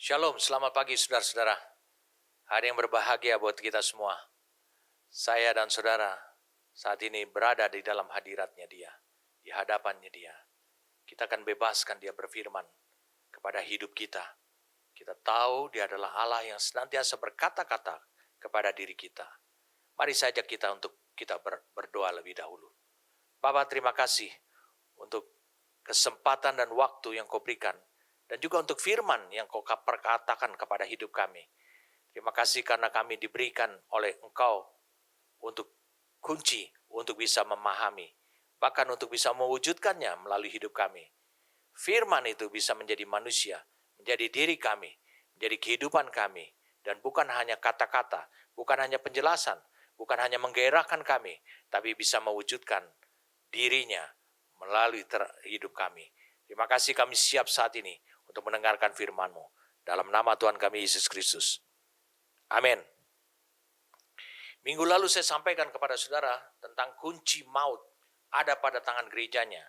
Shalom, selamat pagi saudara-saudara. Hari yang berbahagia buat kita semua. Saya dan saudara saat ini berada di dalam hadiratnya Dia, di hadapannya Dia. Kita akan bebaskan Dia berfirman kepada hidup kita. Kita tahu Dia adalah Allah yang senantiasa berkata-kata kepada diri kita. Mari saja kita berdoa lebih dahulu. Bapa, terima kasih untuk kesempatan dan waktu yang Kau berikan, dan juga untuk firman yang Kau perkatakan kepada hidup kami. Terima kasih karena kami diberikan oleh Engkau untuk kunci, untuk bisa memahami, bahkan untuk bisa mewujudkannya melalui hidup kami. Firman itu bisa menjadi manusia, menjadi diri kami, menjadi kehidupan kami, dan bukan hanya kata-kata, bukan hanya penjelasan, bukan hanya menggairahkan kami, tapi bisa mewujudkan dirinya melalui hidup kami. Terima kasih, kami siap saat ini untuk mendengarkan firman-Mu. Dalam nama Tuhan kami Yesus Kristus. Amin. Minggu lalu saya sampaikan kepada saudara tentang kunci maut ada pada tangan gerejanya.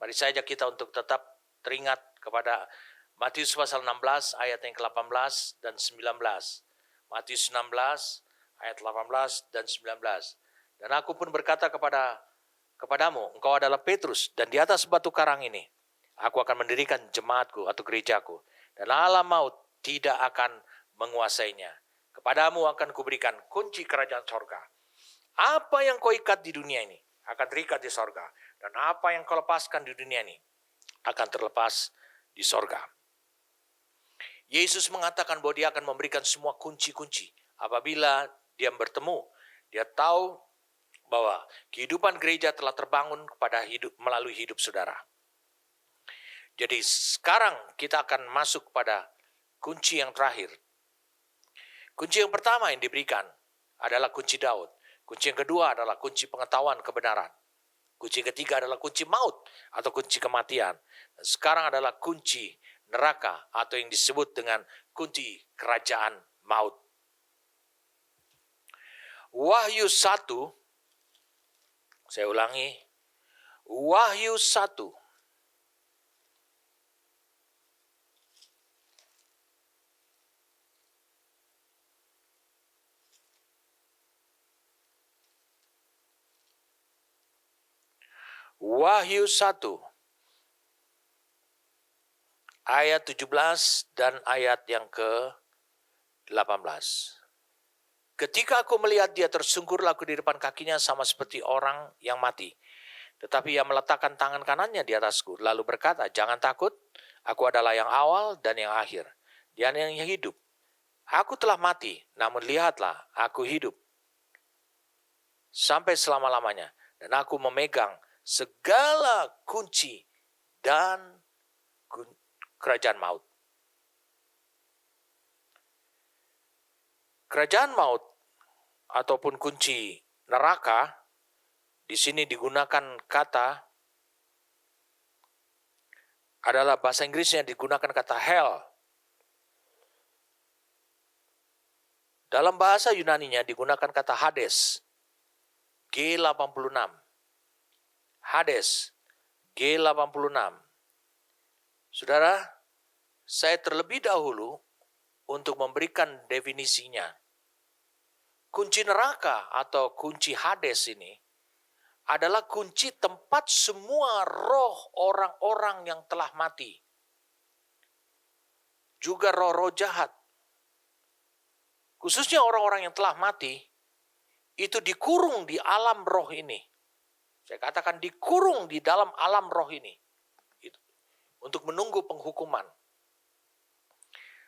Mari saja kita untuk tetap teringat kepada Matius pasal 16 ayat yang ke-18 dan 19. Matius 16 ayat 18 dan 19. Dan aku pun berkata kepadamu, engkau adalah Petrus, dan di atas batu karang ini aku akan mendirikan jemaatku atau gerejaku, dan alam maut tidak akan menguasainya. Kepadamu akan kuberikan kunci kerajaan sorga. Apa yang kau ikat di dunia ini akan terikat di sorga, dan apa yang kau lepaskan di dunia ini akan terlepas di sorga. Yesus mengatakan bahwa Dia akan memberikan semua kunci-kunci. Apabila Dia bertemu, Dia tahu bahwa kehidupan gereja telah terbangun melalui hidup saudara. Jadi sekarang kita akan masuk pada kunci yang terakhir. Kunci yang pertama yang diberikan adalah kunci Daud. Kunci yang kedua adalah kunci pengetahuan kebenaran. Kunci yang ketiga adalah kunci maut atau kunci kematian. Dan sekarang adalah kunci neraka atau yang disebut dengan kunci kerajaan maut. Wahyu 1, saya ulangi, Wahyu 1 Wahyu 1 ayat 17 dan ayat yang ke-18. Ketika aku melihat Dia, tersungkurlah aku di depan kakinya sama seperti orang yang mati. Tetapi Ia meletakkan tangan kanannya di atasku, lalu berkata, jangan takut, aku adalah yang awal dan yang akhir, Dia yang hidup. Aku telah mati, namun lihatlah, aku hidup sampai selama-lamanya, dan aku memegang segala kunci dan kerajaan maut. Kerajaan maut ataupun kunci neraka di sini digunakan kata adalah bahasa Inggrisnya digunakan kata hell. Dalam bahasa Yunaninya digunakan kata Hades, G86. Hades, G86. Saudara, saya terlebih dahulu untuk memberikan definisinya. Kunci neraka atau kunci Hades ini adalah kunci tempat semua roh orang-orang yang telah mati. Juga roh-roh jahat. Khususnya orang-orang yang telah mati, itu dikurung di alam roh ini. Saya katakan dikurung di dalam alam roh ini. Untuk menunggu penghukuman.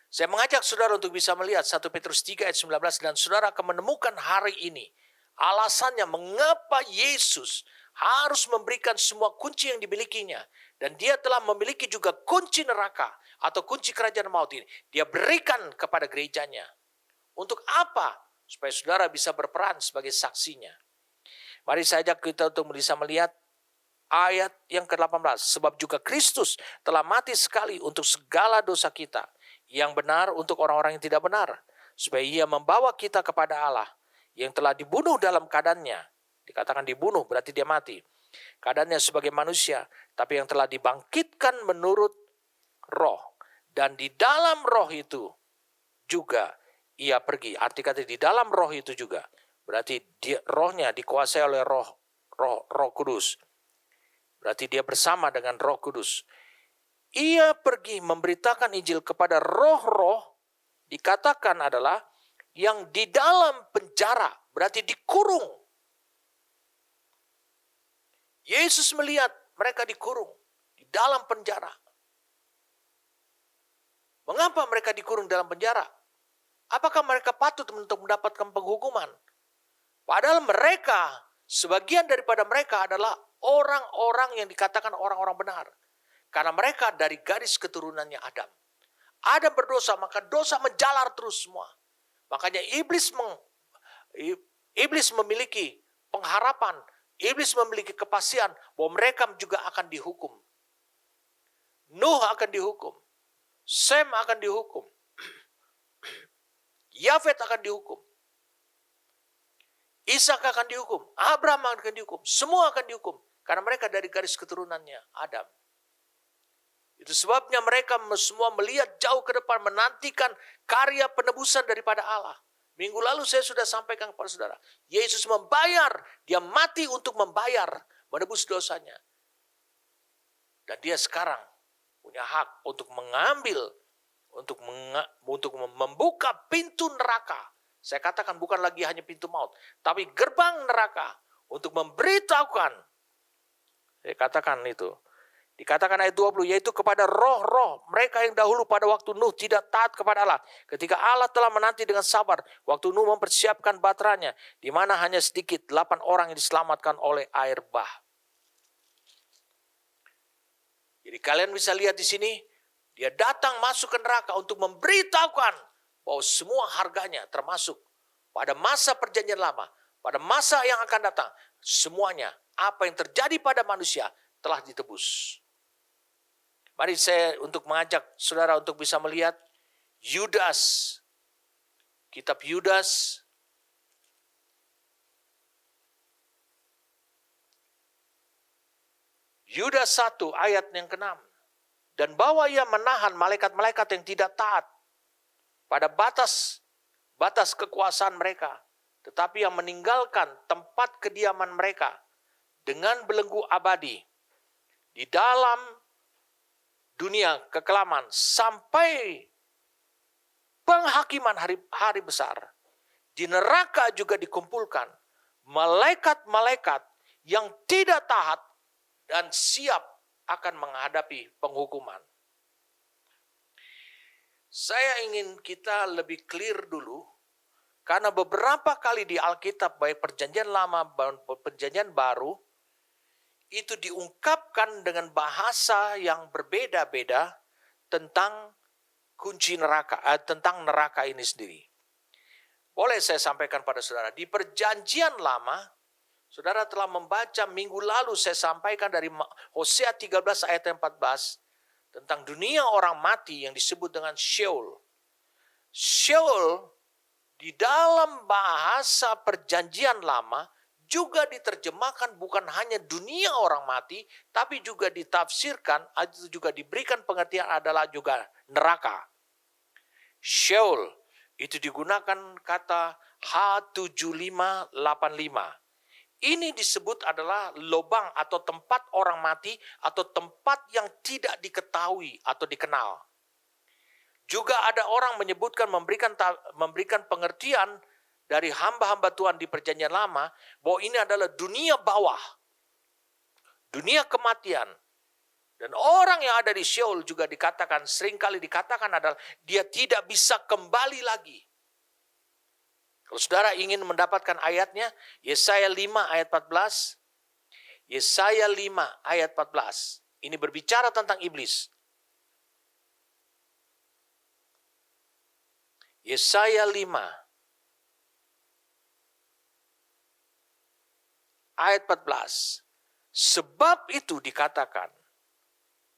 Saya mengajak saudara untuk bisa melihat 1 Petrus 3 ayat 19, dan saudara akan menemukan hari ini alasannya mengapa Yesus harus memberikan semua kunci yang dimilikinya. Dan Dia telah memiliki juga kunci neraka atau kunci kerajaan maut ini. Dia berikan kepada gerejanya. Untuk apa? Supaya saudara bisa berperan sebagai saksinya. Mari saya ajak kita untuk bisa melihat ayat yang ke-18. Sebab juga Kristus telah mati sekali untuk segala dosa kita, yang benar untuk orang-orang yang tidak benar, supaya Ia membawa kita kepada Allah, yang telah dibunuh dalam keadaannya. Dikatakan dibunuh berarti Dia mati. Keadaannya sebagai manusia, tapi yang telah dibangkitkan menurut roh Dan di dalam roh itu juga ia pergi. Arti kata di dalam roh itu juga. Berarti rohnya dikuasai oleh roh kudus. Berarti dia bersama dengan roh kudus. Ia pergi memberitakan Injil kepada roh-roh, dikatakan adalah yang di dalam penjara. Berarti dikurung. Yesus melihat mereka dikurung di dalam penjara. Mengapa mereka dikurung dalam penjara? Apakah mereka patut untuk mendapatkan penghukuman? Padahal mereka, sebagian daripada mereka adalah orang-orang yang dikatakan orang-orang benar. Karena mereka dari garis keturunannya Adam. Adam berdosa, maka dosa menjalar terus semua. Makanya iblis memiliki pengharapan, iblis memiliki kepastian bahwa mereka juga akan dihukum. Nuh akan dihukum. Sem akan dihukum. Yafet akan dihukum. Ishak akan dihukum. Abraham akan dihukum. Semua akan dihukum. Karena mereka dari garis keturunannya Adam. Itu sebabnya mereka semua melihat jauh ke depan, menantikan karya penebusan daripada Allah. Minggu lalu saya sudah sampaikan kepada saudara. Yesus membayar. Dia mati untuk membayar. Menebus dosanya. Dan dia sekarang punya hak untuk mengambil, untuk membuka pintu neraka. Saya katakan bukan lagi hanya pintu maut, tapi gerbang neraka untuk memberitahukan. Saya katakan itu. Dikatakan ayat 20, yaitu kepada roh-roh mereka yang dahulu pada waktu Nuh tidak taat kepada Allah. Ketika Allah telah menanti dengan sabar, waktu Nuh mempersiapkan baterainya, di mana hanya sedikit 8 orang yang diselamatkan oleh air bah. Jadi kalian bisa lihat di sini, dia datang masuk ke neraka untuk memberitahukan bahwa semua harganya termasuk pada masa perjanjian lama, pada masa yang akan datang, semuanya apa yang terjadi pada manusia telah ditebus. Mari saya untuk mengajak saudara untuk bisa melihat Yudas, kitab Yudas, Yudas 1 ayat yang ke-6. Dan bahwa ia menahan malaikat-malaikat yang tidak taat pada batas kekuasaan mereka, tetapi yang meninggalkan tempat kediaman mereka dengan belenggu abadi di dalam dunia kekelaman sampai penghakiman hari besar. Di neraka juga dikumpulkan malaikat-malaikat yang tidak taat dan siap akan menghadapi penghukuman. Saya ingin kita lebih clear dulu, karena beberapa kali di Alkitab, baik perjanjian lama maupun perjanjian baru, itu diungkapkan dengan bahasa yang berbeda-beda tentang kunci neraka, tentang neraka ini sendiri. Boleh saya sampaikan pada saudara, di perjanjian lama, saudara telah membaca minggu lalu saya sampaikan dari Hosea 13 ayat 14 tentang dunia orang mati yang disebut dengan Sheol. Sheol di dalam bahasa perjanjian lama juga diterjemahkan bukan hanya dunia orang mati, tapi juga ditafsirkan, itu juga diberikan pengertian adalah juga neraka. Sheol itu digunakan kata H7585. Ini disebut adalah lubang atau tempat orang mati atau tempat yang tidak diketahui atau dikenal. Juga ada orang menyebutkan memberikan pengertian dari hamba-hamba Tuhan di perjanjian lama bahwa ini adalah dunia bawah. Dunia kematian. Dan orang yang ada di Sheol juga dikatakan, seringkali dikatakan adalah dia tidak bisa kembali lagi. Kalau saudara ingin mendapatkan ayatnya, Yesaya 5 ayat 14. Yesaya 5 ayat 14. Ini berbicara tentang iblis. Yesaya 5 ayat 14. Sebab itu dikatakan,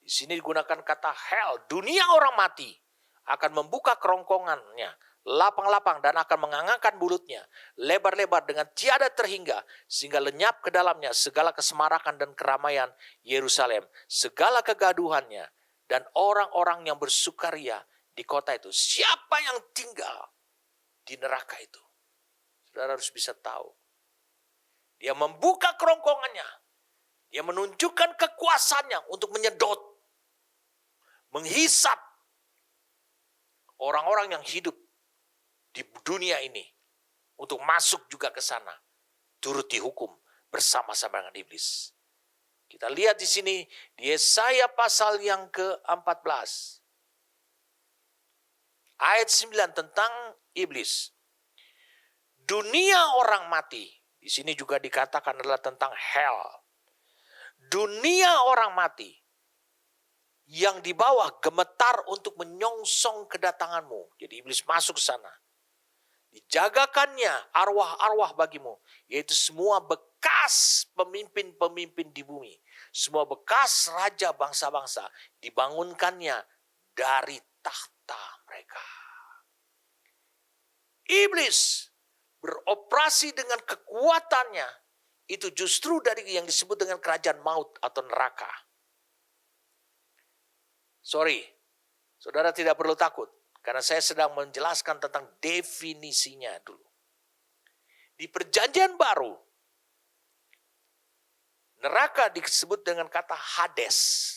di sini digunakan kata hell, dunia orang mati akan membuka kerongkongannya, lapang-lapang, dan akan mengangangkan mulutnya lebar-lebar dengan tiada terhingga, sehingga lenyap ke dalamnya segala kesemarakan dan keramaian Yerusalem, segala kegaduhannya dan orang-orang yang bersukaria di kota itu. Siapa yang tinggal di neraka itu? Saudara harus bisa tahu. Dia membuka kerongkongannya. Dia menunjukkan kekuasaannya untuk menyedot, menghisap orang-orang yang hidup di dunia ini untuk masuk juga ke sana, turut dihukum bersama-sama dengan iblis. Kita lihat di sini di Yesaya pasal yang ke-14. Ayat 9 tentang iblis. Dunia orang mati. Di sini juga dikatakan adalah tentang hell. Dunia orang mati yang di bawah gemetar untuk menyongsong kedatanganmu. Jadi iblis masuk ke sana. Dijagakannya arwah-arwah bagimu, yaitu semua bekas pemimpin-pemimpin di bumi. Semua bekas raja bangsa-bangsa dibangunkannya dari tahta mereka. Iblis beroperasi dengan kekuatannya itu justru dari yang disebut dengan kerajaan maut atau neraka. Sorry, saudara tidak perlu takut. Karena saya sedang menjelaskan tentang definisinya dulu. Di perjanjian baru, neraka disebut dengan kata Hades.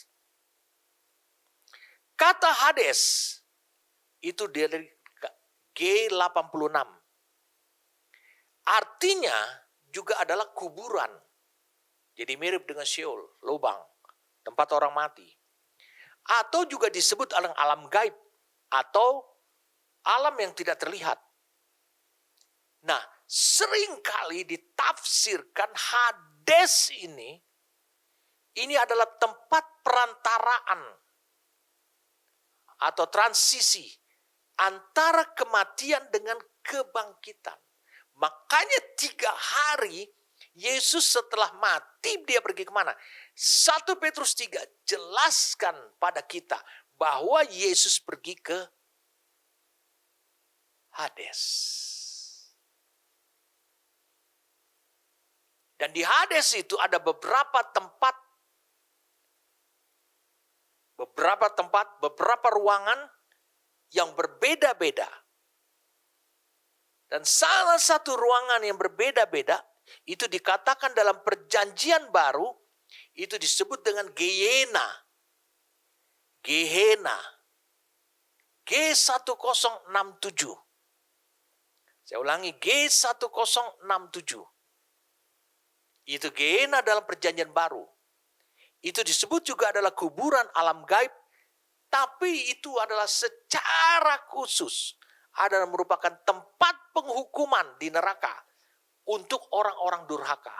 Kata Hades itu dari G86. Artinya juga adalah kuburan. Jadi mirip dengan Sheol, lubang, tempat orang mati. Atau juga disebut alam gaib. Atau alam yang tidak terlihat. Nah, seringkali ditafsirkan Hades ini adalah tempat perantaraan atau transisi antara kematian dengan kebangkitan. Makanya 3 hari Yesus setelah mati dia pergi kemana? 1 Petrus 3 jelaskan pada kita bahwa Yesus pergi ke Hades. Dan di Hades itu ada beberapa tempat, beberapa ruangan yang berbeda-beda. Dan salah satu ruangan yang berbeda-beda itu dikatakan dalam perjanjian baru itu disebut dengan Gehenna. Gehenna. G1067. Saya ulangi, G1067. Itu Gehenna dalam perjanjian baru. Itu disebut juga adalah kuburan alam gaib. Tapi itu adalah secara khusus adalah merupakan tempat penghukuman di neraka untuk orang-orang durhaka.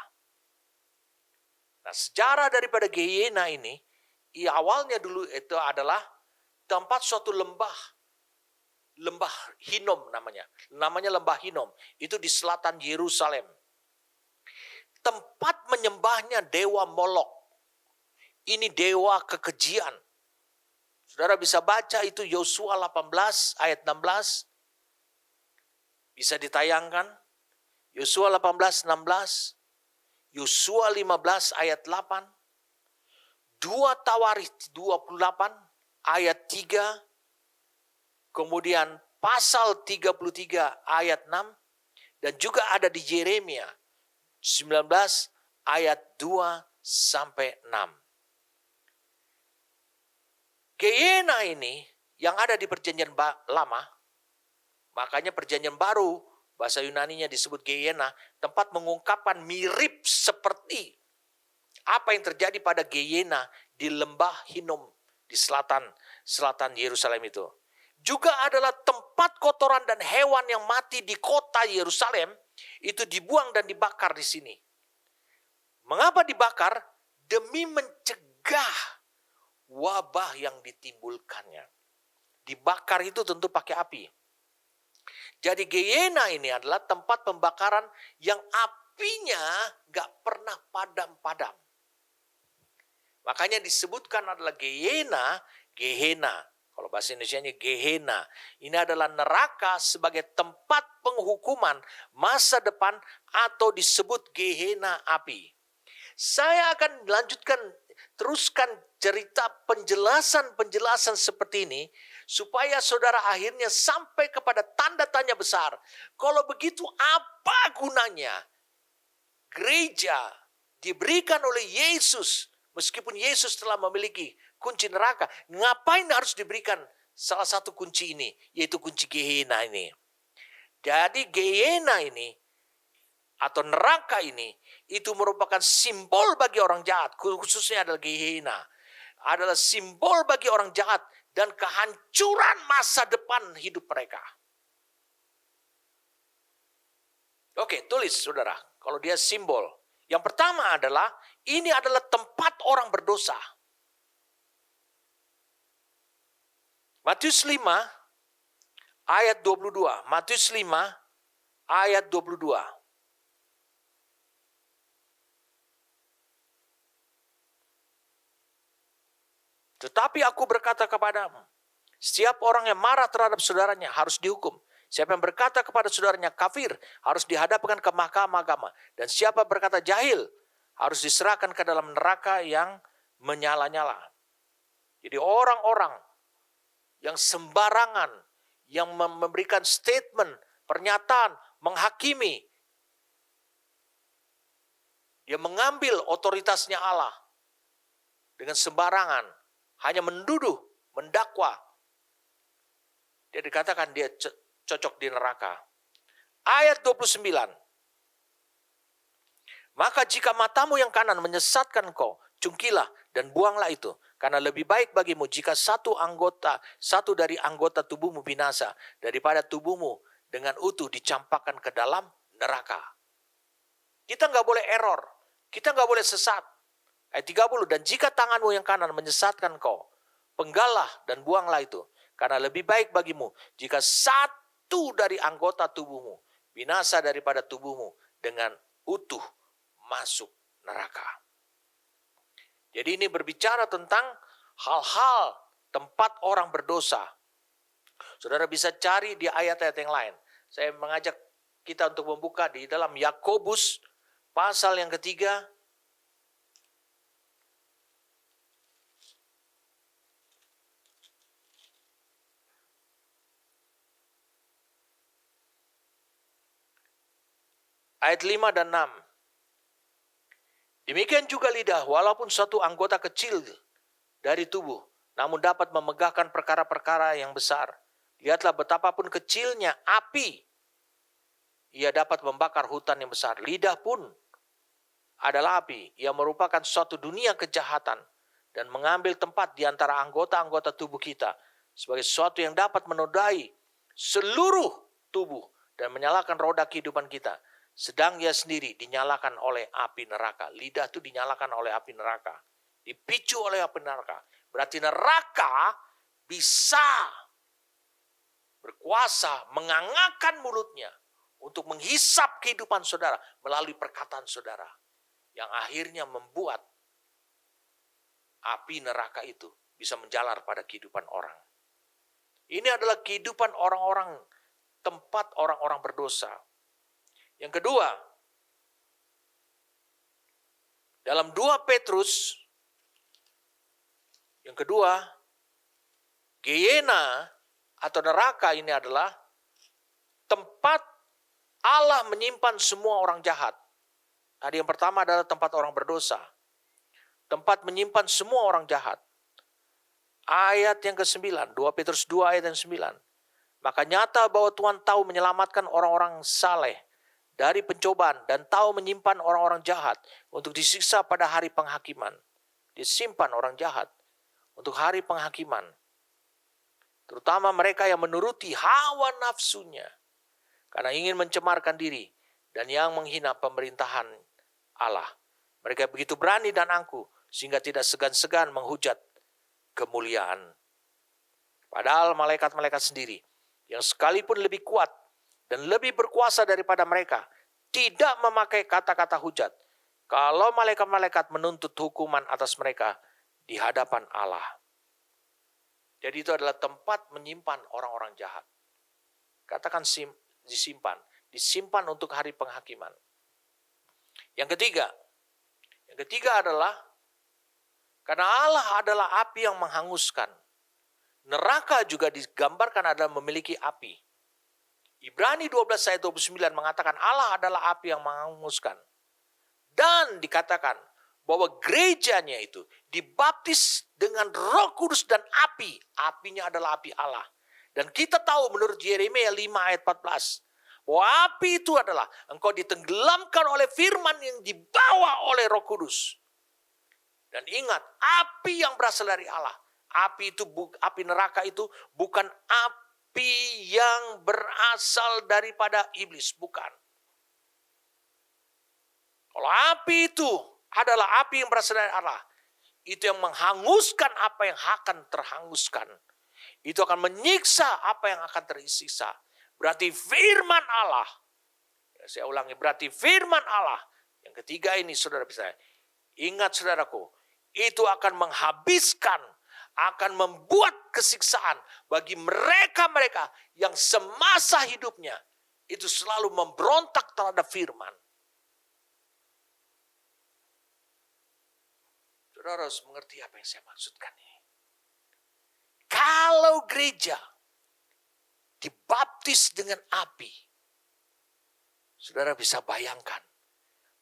Nah, sejarah daripada Gehenna ini, awalnya dulu itu adalah tempat suatu lembah Hinnom namanya lembah Hinnom, itu di selatan Yerusalem. Tempat menyembahnya dewa Molok. Ini dewa kekejian. Saudara bisa baca itu Yosua 18 ayat 16. Bisa ditayangkan. Yosua 18, 16. Yosua 15 ayat 8. 2 Tawarikh 28 ayat 3. Kemudian pasal 33 ayat 6. Dan juga ada di Yeremia 19 ayat 2 sampai 6. Gehenna ini yang ada di perjanjian lama, makanya perjanjian baru bahasa Yunaninya disebut Gehenna, tempat mengungkapkan mirip seperti apa yang terjadi pada Gehenna di lembah Hinnom di selatan Yerusalem itu. Juga adalah tempat kotoran dan hewan yang mati di kota Yerusalem itu dibuang dan dibakar di sini. Mengapa dibakar? Demi mencegah wabah yang ditimbulkannya. Dibakar itu tentu pakai api. Jadi Gehenna ini adalah tempat pembakaran yang apinya gak pernah padam-padam. Makanya disebutkan adalah Gehenna. Kalau bahasa Indonesianya Gehenna. Ini adalah neraka sebagai tempat penghukuman masa depan atau disebut Gehenna api. Saya akan melanjutkan teruskan cerita penjelasan seperti ini, supaya saudara akhirnya sampai kepada tanda tanya besar. Kalau begitu apa gunanya gereja diberikan oleh Yesus, meskipun Yesus telah memiliki kunci neraka, ngapain harus diberikan salah satu kunci ini, yaitu kunci Gehenna ini. Jadi Gehenna ini atau neraka ini itu merupakan simbol bagi orang jahat, khususnya adalah Gehenna. Adalah simbol bagi orang jahat dan kehancuran masa depan hidup mereka. Oke, tulis saudara, kalau dia simbol. Yang pertama adalah, ini adalah tempat orang berdosa. Matius 5 ayat 22. Matius 5 ayat 22. Tetapi aku berkata kepadamu, setiap orang yang marah terhadap saudaranya harus dihukum. Siapa yang berkata kepada saudaranya kafir harus dihadapkan ke mahkamah agama. Dan siapa berkata jahil harus diserahkan ke dalam neraka yang menyala-nyala. Jadi orang-orang yang sembarangan, yang memberikan statement, pernyataan, menghakimi, dia mengambil otoritasnya Allah dengan sembarangan, hanya menduduh, mendakwa. Dia dikatakan dia cocok di neraka. Ayat 29. Maka jika matamu yang kanan menyesatkan kau, cungkilah dan buanglah itu. Karena lebih baik bagimu jika satu dari anggota tubuhmu binasa, daripada tubuhmu dengan utuh dicampakkan ke dalam neraka. Kita nggak boleh error. Kita nggak boleh sesat. Ayat 30, dan jika tanganmu yang kanan menyesatkan kau, penggalah dan buanglah itu. Karena lebih baik bagimu jika satu dari anggota tubuhmu binasa daripada tubuhmu dengan utuh masuk neraka. Jadi ini berbicara tentang hal-hal tempat orang berdosa. Saudara bisa cari di ayat-ayat yang lain. Saya mengajak kita untuk membuka di dalam Yakobus pasal yang ketiga. Ayat 5 dan 6. Demikian juga lidah, walaupun suatu anggota kecil dari tubuh, namun dapat memegahkan perkara-perkara yang besar. Lihatlah betapapun kecilnya api, ia dapat membakar hutan yang besar. Lidah pun adalah api, ia merupakan suatu dunia kejahatan dan mengambil tempat di antara anggota-anggota tubuh kita sebagai sesuatu yang dapat menodai seluruh tubuh dan menyalakan roda kehidupan kita. Sedang ia sendiri dinyalakan oleh api neraka. Lidah itu dinyalakan oleh api neraka. Dipicu oleh api neraka. Berarti neraka bisa berkuasa mengangakan mulutnya untuk menghisap kehidupan saudara melalui perkataan saudara. Yang akhirnya membuat api neraka itu bisa menjalar pada kehidupan orang. Ini adalah kehidupan orang-orang, tempat orang-orang berdosa. Yang kedua, dalam 2 Petrus, yang kedua, Gehenna atau neraka ini adalah tempat Allah menyimpan semua orang jahat. Tadi yang pertama adalah tempat orang berdosa. Tempat menyimpan semua orang jahat. Ayat yang ke-9, 2 Petrus 2 ayat yang 9. Maka nyata bahwa Tuhan tahu menyelamatkan orang-orang saleh dari pencobaan dan tahu menyimpan orang-orang jahat untuk disiksa pada hari penghakiman. Disimpan orang jahat untuk hari penghakiman. Terutama mereka yang menuruti hawa nafsunya karena ingin mencemarkan diri dan yang menghina pemerintahan Allah. Mereka begitu berani dan angkuh sehingga tidak segan-segan menghujat kemuliaan. Padahal malaikat-malaikat sendiri yang sekalipun lebih kuat dan lebih berkuasa daripada mereka tidak memakai kata-kata hujat kalau malaikat-malaikat menuntut hukuman atas mereka di hadapan Allah. Jadi itu adalah tempat menyimpan orang-orang jahat. Katakan disimpan untuk hari penghakiman. Yang ketiga adalah Karena Allah adalah api yang menghanguskan. Neraka juga digambarkan adalah memiliki api. Ibrani 12 ayat 29 mengatakan Allah adalah api yang menghanguskan. Dan dikatakan bahwa gerejanya itu dibaptis dengan Roh Kudus dan api. Apinya adalah api Allah. Dan kita tahu menurut Yeremia 5 ayat 14 bahwa api itu adalah engkau ditenggelamkan oleh firman yang dibawa oleh Roh Kudus. Dan ingat, api yang berasal dari Allah. Api neraka itu bukan api yang berasal daripada iblis, bukan. Kalau api itu adalah api yang berasal dari Allah, itu yang menghanguskan apa yang akan terhanguskan. Itu akan menyiksa apa yang akan tersiksa. Berarti firman Allah, saya ulangi, berarti firman Allah. Yang ketiga ini saudara bisa ingat saudaraku, itu akan menghabiskan, akan membuat kesiksaan bagi mereka-mereka yang semasa hidupnya itu selalu memberontak terhadap firman. Saudara harus mengerti apa yang saya maksudkan ini. Kalau gereja dibaptis dengan api, saudara bisa bayangkan,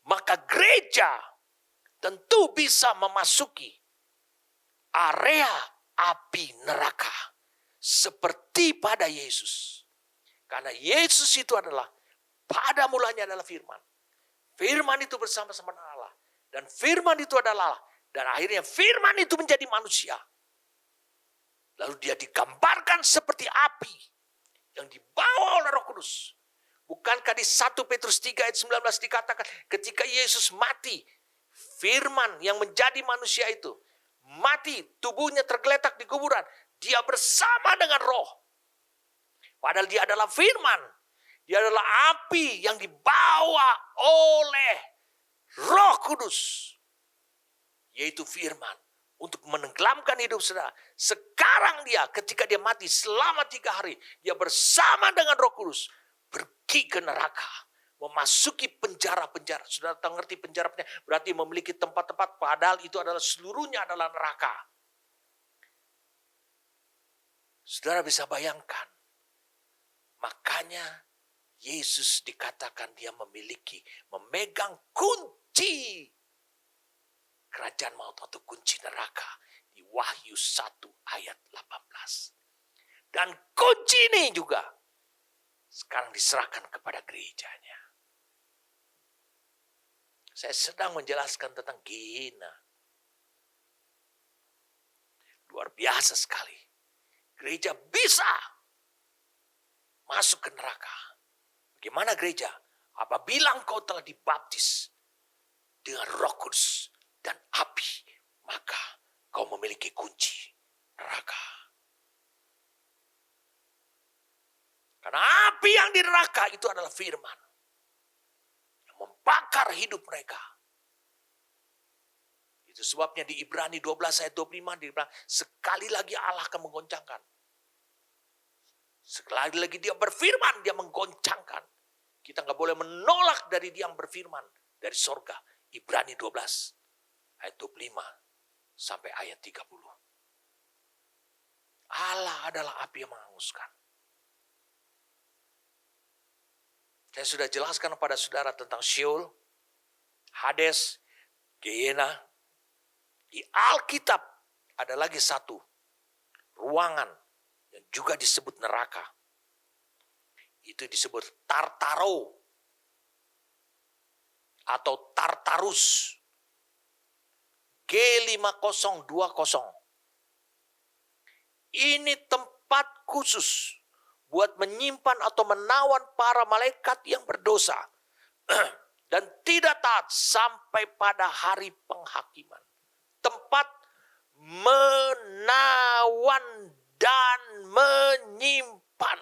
maka gereja tentu bisa memasuki area api neraka seperti pada Yesus. Karena Yesus itu adalah, pada mulanya adalah firman. Firman itu bersama-sama dengan Allah. Dan firman itu adalah Allah. Dan akhirnya firman itu menjadi manusia. Lalu dia digambarkan seperti api yang dibawa oleh Roh Kudus. Bukankah di 1 Petrus 3 ayat 19 dikatakan ketika Yesus mati, firman yang menjadi manusia itu mati, tubuhnya tergeletak di kuburan, dia bersama dengan roh. Padahal dia adalah firman. Dia adalah api yang dibawa oleh Roh Kudus. Yaitu firman. Untuk menenggelamkan hidup saudara. Sekarang dia ketika dia mati selama 3 hari. Dia bersama dengan Roh Kudus. Pergi ke neraka. Memasuki penjara-penjara. Saudara tahu ngerti penjara-penjara. Berarti memiliki tempat-tempat. Padahal itu adalah seluruhnya adalah neraka. Saudara bisa bayangkan. Makanya Yesus dikatakan dia memegang kunci kerajaan maut atau kunci neraka di Wahyu 1 ayat 18. Dan kunci ini juga sekarang diserahkan kepada gerejanya. Saya sedang menjelaskan tentang Gehenna. Luar biasa sekali. Gereja bisa masuk ke neraka. Bagaimana gereja? Apabila engkau telah dibaptis dengan Roh Kudus dan api, maka kau memiliki kunci neraka. Karena api yang di neraka itu adalah firman yang membakar hidup mereka. Itu sebabnya di Ibrani 12 ayat 25 dibilang sekali lagi Allah akan menggoncangkan. Sekali lagi dia berfirman, dia menggoncangkan. Kita nggak boleh menolak dari dia yang berfirman dari sorga. Ibrani 12 ayat 25 sampai ayat 30. Allah adalah api yang menghanguskan. Saya sudah jelaskan kepada saudara tentang Sheol, Hades, Gehenna. Di Alkitab ada lagi satu ruangan yang juga disebut neraka. Itu disebut Tartaro atau Tartarus. G5020. Ini tempat khusus buat menyimpan atau menawan para malaikat yang berdosa dan tidak taat sampai pada hari penghakiman. Tempat menawan dan menyimpan.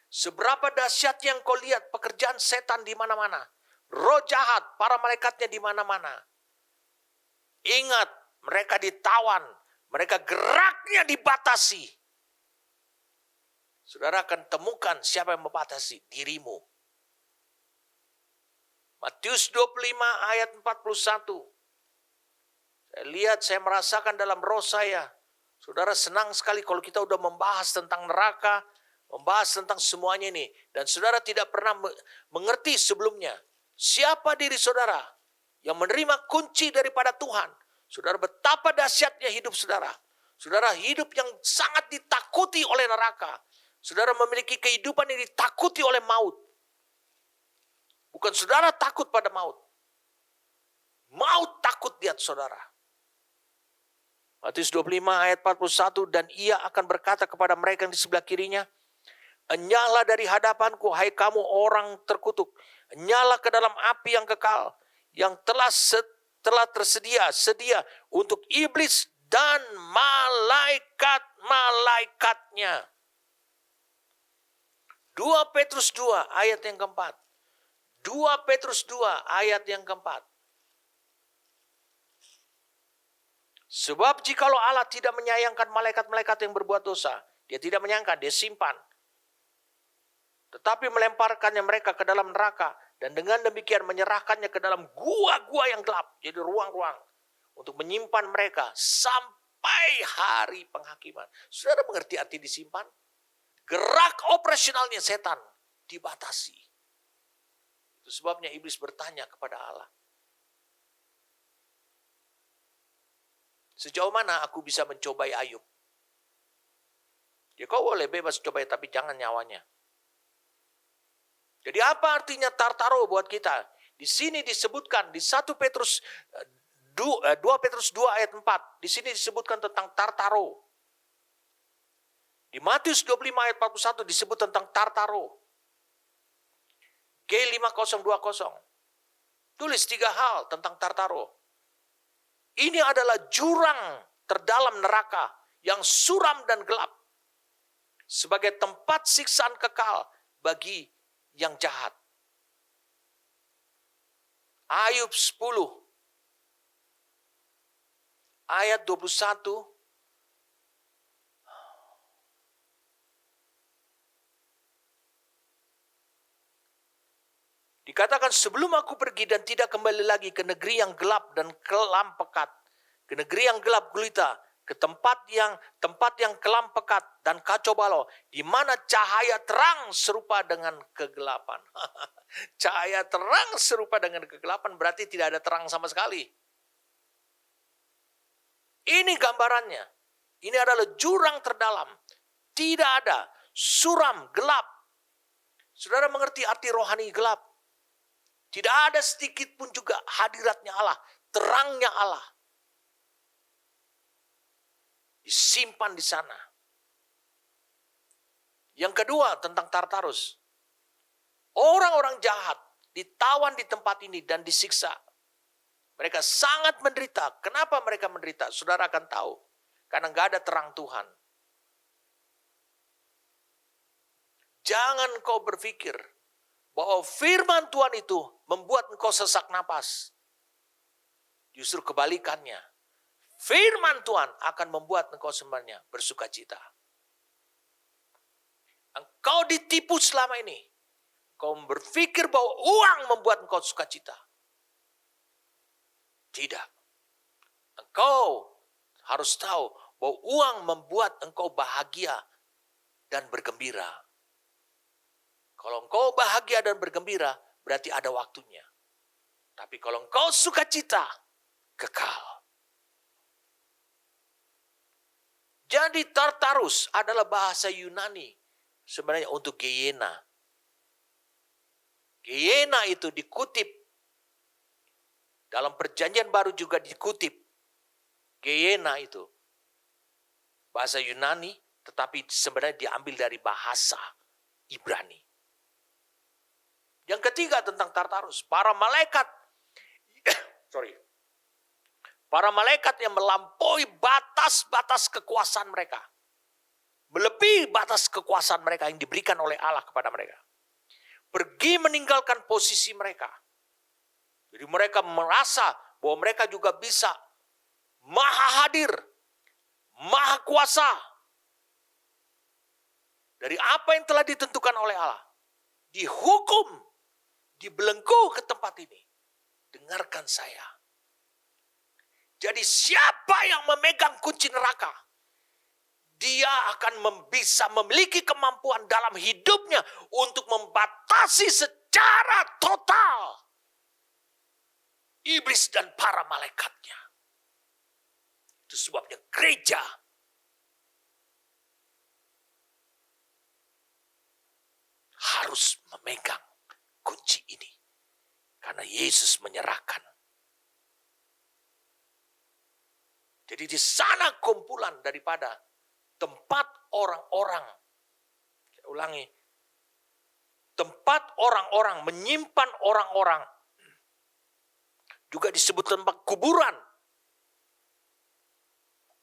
Seberapa dahsyat yang kau lihat pekerjaan setan di mana-mana. Roh jahat, para malaikatnya di mana-mana. Ingat, mereka ditawan, mereka geraknya dibatasi. Saudara akan temukan siapa yang membatasi dirimu. Matius 25 ayat 41. Lihat, saya merasakan dalam roh saya. Saudara, senang sekali kalau kita udah membahas tentang neraka, membahas tentang semuanya ini. Dan saudara tidak pernah mengerti sebelumnya. Siapa diri saudara yang menerima kunci daripada Tuhan. Saudara, betapa dahsyatnya hidup saudara. Saudara, hidup yang sangat ditakuti oleh neraka. Saudara memiliki kehidupan yang ditakuti oleh maut. Bukan saudara takut pada maut. Maut takut lihat saudara. Matius 25 ayat 41, dan ia akan berkata kepada mereka yang di sebelah kirinya, enyahlah dari hadapanku, hai kamu orang terkutuk. Enyahlah ke dalam api yang kekal, yang telah sedia untuk iblis dan malaikat-malaikatnya. 2 Petrus 2 ayat yang keempat. 2 Petrus 2 ayat yang keempat. Sebab jikalau Allah tidak menyayangkan malaikat-malaikat yang berbuat dosa, dia tidak menyayangkan, dia simpan. Tetapi melemparkannya mereka ke dalam neraka, dan dengan demikian menyerahkannya ke dalam gua-gua yang gelap, jadi ruang-ruang, untuk menyimpan mereka sampai hari penghakiman. Saudara mengerti arti disimpan? Gerak operasionalnya setan dibatasi. Itu sebabnya iblis bertanya kepada Allah, sejauh mana aku bisa mencobai Ayub? Ya kau boleh bebas cobai, tapi jangan nyawanya. Jadi apa artinya Tartaro buat kita? Di sini disebutkan di 1 Petrus 2 Petrus 2 ayat 4. Di sini disebutkan tentang Tartaro. Di Matius 25 ayat 41 disebut tentang Tartaro. G5020. Tulis 3 hal tentang Tartaro. Ini adalah jurang terdalam neraka yang suram dan gelap. Sebagai tempat siksaan kekal bagi yang jahat. Ayub 10 ayat 21. Dikatakan, sebelum aku pergi dan tidak kembali lagi ke negeri yang gelap dan kelam pekat, ke negeri yang gelap gulita, ke tempat yang kelam pekat dan kacau balau, di mana cahaya terang serupa dengan kegelapan. Cahaya terang serupa dengan kegelapan berarti tidak ada terang sama sekali. Ini gambarannya. Ini adalah jurang terdalam. Tidak ada, suram, gelap. Saudara mengerti arti rohani gelap? Tidak ada sedikit pun juga hadiratnya Allah, terangnya Allah. Disimpan di sana. Yang kedua tentang Tartarus. Orang-orang jahat ditawan di tempat ini dan disiksa. Mereka sangat menderita. Kenapa mereka menderita? Saudara akan tahu. Karena nggak ada terang Tuhan. Jangan kau berpikir bahwa firman Tuhan itu membuat engkau sesak napas. Justru kebalikannya. Firman Tuhan akan membuat engkau sebenarnya bersuka cita. Engkau ditipu selama ini. Engkau berpikir bahwa uang membuat engkau sukacita. Tidak. Engkau harus tahu bahwa uang membuat engkau bahagia dan bergembira. Kalau engkau bahagia dan bergembira, berarti ada waktunya. Tapi kalau engkau sukacita, kekal. Jadi Tartarus adalah bahasa Yunani sebenarnya untuk Gehenna. Gehenna itu dikutip. Dalam perjanjian baru juga dikutip. Gehenna itu. Bahasa Yunani, tetapi sebenarnya diambil dari bahasa Ibrani. Yang ketiga tentang Tartarus. Para malaikat yang melampaui batas-batas kekuasaan mereka. Melebihi batas kekuasaan mereka yang diberikan oleh Allah kepada mereka. Pergi meninggalkan posisi mereka. Jadi mereka merasa bahwa mereka juga bisa maha hadir, maha kuasa. Dari apa yang telah ditentukan oleh Allah. Dihukum, dibelenggu ke tempat ini. Dengarkan saya. Jadi siapa yang memegang kunci neraka, dia akan bisa memiliki kemampuan dalam hidupnya untuk membatasi secara total iblis dan para malaikatnya. Itu sebabnya gereja harus memegang kunci ini. Karena Yesus menyerahkan. Jadi di sana kumpulan daripada tempat orang-orang. Saya ulangi. Tempat orang-orang, menyimpan orang-orang. Juga disebut tempat kuburan.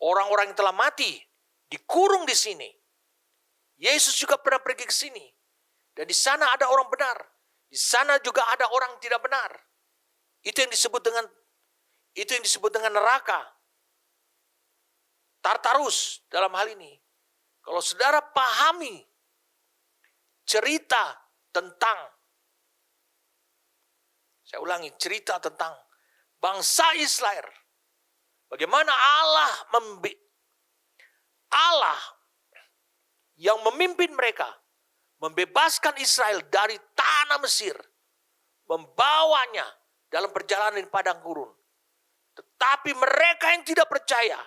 Orang-orang yang telah mati dikurung di sini. Yesus juga pernah pergi ke sini. Dan di sana ada orang benar. Di sana juga ada orang tidak benar. Itu yang disebut dengan neraka. Tartarus dalam hal ini. Kalau saudara pahami cerita tentang, saya ulangi, cerita tentang bangsa Israel. Bagaimana Allah yang memimpin mereka membebaskan Israel dari tanah Mesir, membawanya dalam perjalanan di padang gurun. Tetapi mereka yang tidak percaya,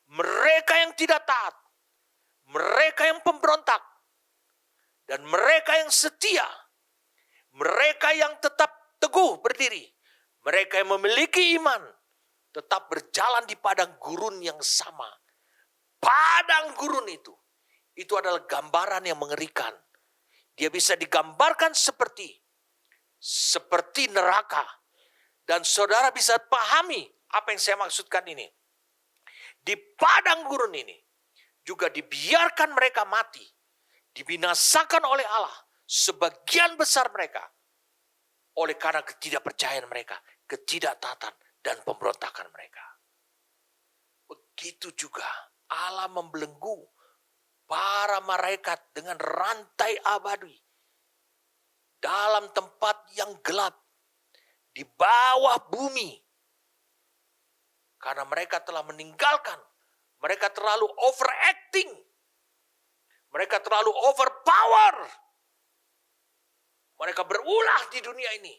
mereka yang tidak taat, mereka yang pemberontak, dan mereka yang setia, mereka yang tetap teguh berdiri, mereka yang memiliki iman, tetap berjalan di padang gurun yang sama. Padang gurun itu adalah gambaran yang mengerikan. Dia bisa digambarkan seperti neraka. Dan saudara bisa pahami apa yang saya maksudkan ini. Di padang gurun ini juga dibiarkan mereka mati, dibinasakan oleh Allah, sebagian besar mereka, oleh karena ketidakpercayaan mereka, ketidaktaatan, dan pemberontakan mereka. Begitu juga Allah membelenggu para malaikat dengan rantai abadi dalam tempat yang gelap, di bawah bumi. Karena mereka telah meninggalkan, mereka terlalu overacting, mereka terlalu overpower. Mereka berulah di dunia ini,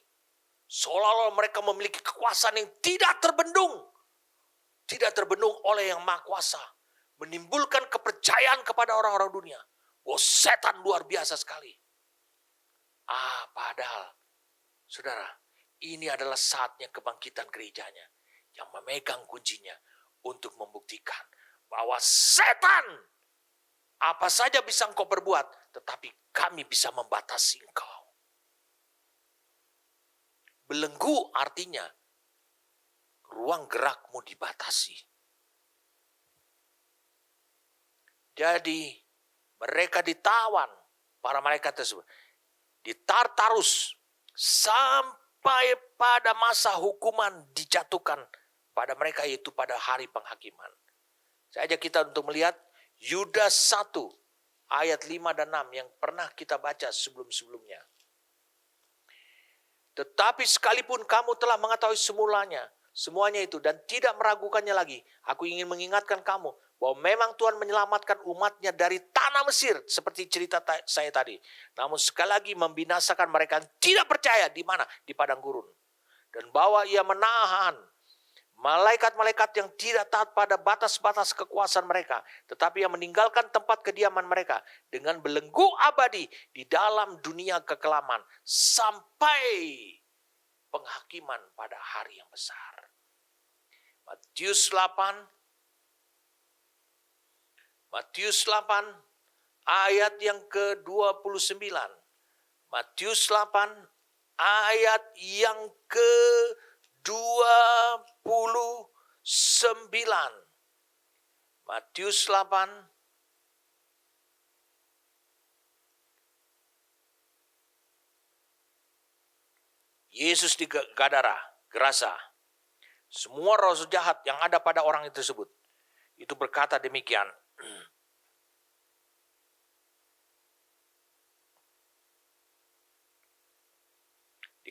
seolah-olah mereka memiliki kekuasaan yang tidak terbendung oleh Yang Maha Kuasa. Menimbulkan kepercayaan kepada orang-orang dunia. Bahwa setan luar biasa sekali. Padahal, saudara, ini adalah saatnya kebangkitan gerejanya. Yang memegang kuncinya untuk membuktikan bahwa setan, apa saja bisa engkau berbuat, tetapi kami bisa membatasi engkau. Belenggu artinya ruang gerakmu dibatasi. Jadi mereka ditawan, para malaikat tersebut, di Tartarus sampai pada masa hukuman dijatuhkan pada mereka, yaitu pada hari penghakiman. Saya ajak kita untuk melihat Yudas 1 ayat 5 dan 6 yang pernah kita baca sebelum-sebelumnya. Tetapi sekalipun kamu telah mengetahui semuanya itu dan tidak meragukannya lagi, aku ingin mengingatkan kamu bahwa memang Tuhan menyelamatkan umatnya dari tanah Mesir, seperti cerita saya tadi. Namun sekali lagi membinasakan mereka yang tidak percaya di mana? Di padang gurun. Dan bahwa ia menahan malaikat-malaikat yang tidak taat pada batas-batas kekuasaan mereka, tetapi yang meninggalkan tempat kediaman mereka dengan belenggu abadi di dalam dunia kekelaman sampai penghakiman pada hari yang besar. Matius 8 ayat yang ke-29. Matius 8 ayat yang ke-29. Matius 8 Yesus di Gadara, Gerasa. Semua roh jahat yang ada pada orang itu tersebut itu berkata demikian.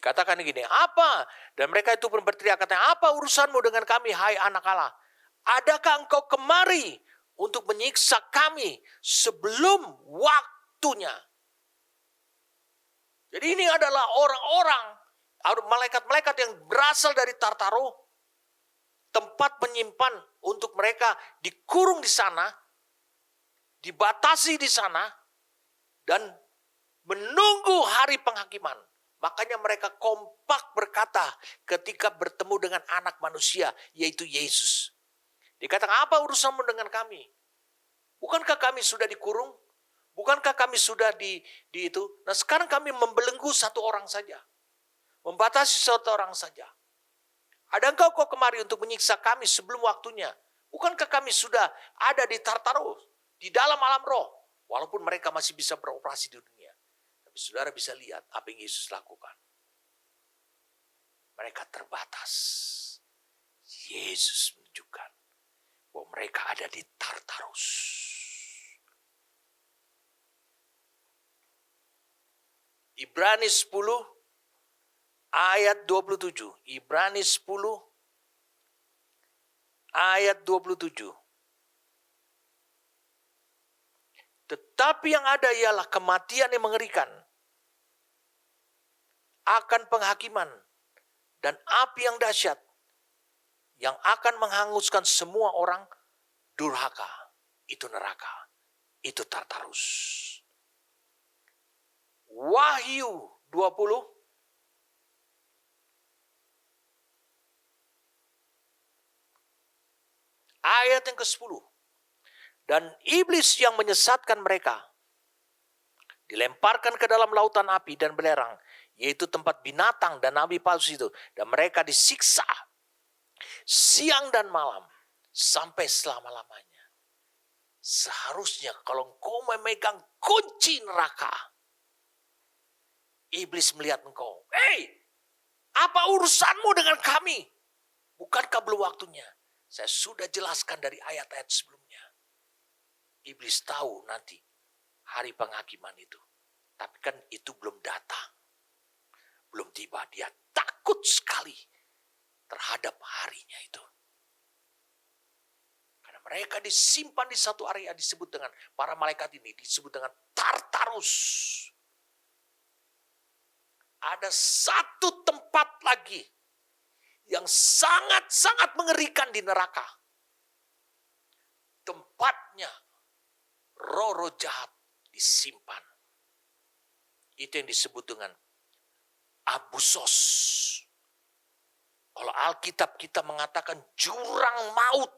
Dikatakan gini, apa? Dan mereka itu pun berteriak, katanya, apa urusanmu dengan kami, hai anak Allah? Adakah engkau kemari untuk menyiksa kami sebelum waktunya? Jadi ini adalah orang-orang, malaikat-malaikat yang berasal dari Tartaro, tempat menyimpan untuk mereka dikurung di sana, dibatasi di sana, dan menunggu hari penghakiman. Makanya mereka kompak berkata ketika bertemu dengan anak manusia, yaitu Yesus. Dikatakan, apa urusanmu dengan kami? Bukankah kami sudah dikurung? Bukankah kami sudah di itu? Nah sekarang kami membelenggu satu orang saja. Membatasi satu orang saja. Ada engkau kok kemari untuk menyiksa kami sebelum waktunya? Bukankah kami sudah ada di Tartarus, di dalam alam roh? Walaupun mereka masih bisa beroperasi di dunia. Tapi saudara bisa lihat apa yang Yesus lakukan. Mereka terbatas. Yesus menunjukkan bahwa mereka ada di Tartarus. Ibrani 10 ayat 27. Ibrani 10 ayat 27. Tetapi yang ada ialah kematian yang mengerikan, akan penghakiman, dan api yang dahsyat, yang akan menghanguskan semua orang durhaka. Itu neraka, itu Tartarus. Wahyu 20 ayat yang ke-10. Dan iblis yang menyesatkan mereka dilemparkan ke dalam lautan api dan belerang, yaitu tempat binatang dan nabi palsu itu. Dan mereka disiksa siang dan malam sampai selama-lamanya. Seharusnya kalau engkau memegang kunci neraka, iblis melihat engkau, hei, apa urusanmu dengan kami? Bukankah belum waktunya? Saya sudah jelaskan dari ayat-ayat sebelumnya. Iblis tahu nanti hari penghakiman itu. Tapi kan itu belum datang. Belum tiba. Dia takut sekali terhadap harinya itu. Karena mereka disimpan di satu area disebut dengan, para malaikat ini disebut dengan Tartarus. Ada satu tempat lagi yang sangat-sangat mengerikan di neraka. Tempatnya roh-roh jahat disimpan. Itu yang disebut dengan Abusos. Kalau Alkitab kita mengatakan jurang maut.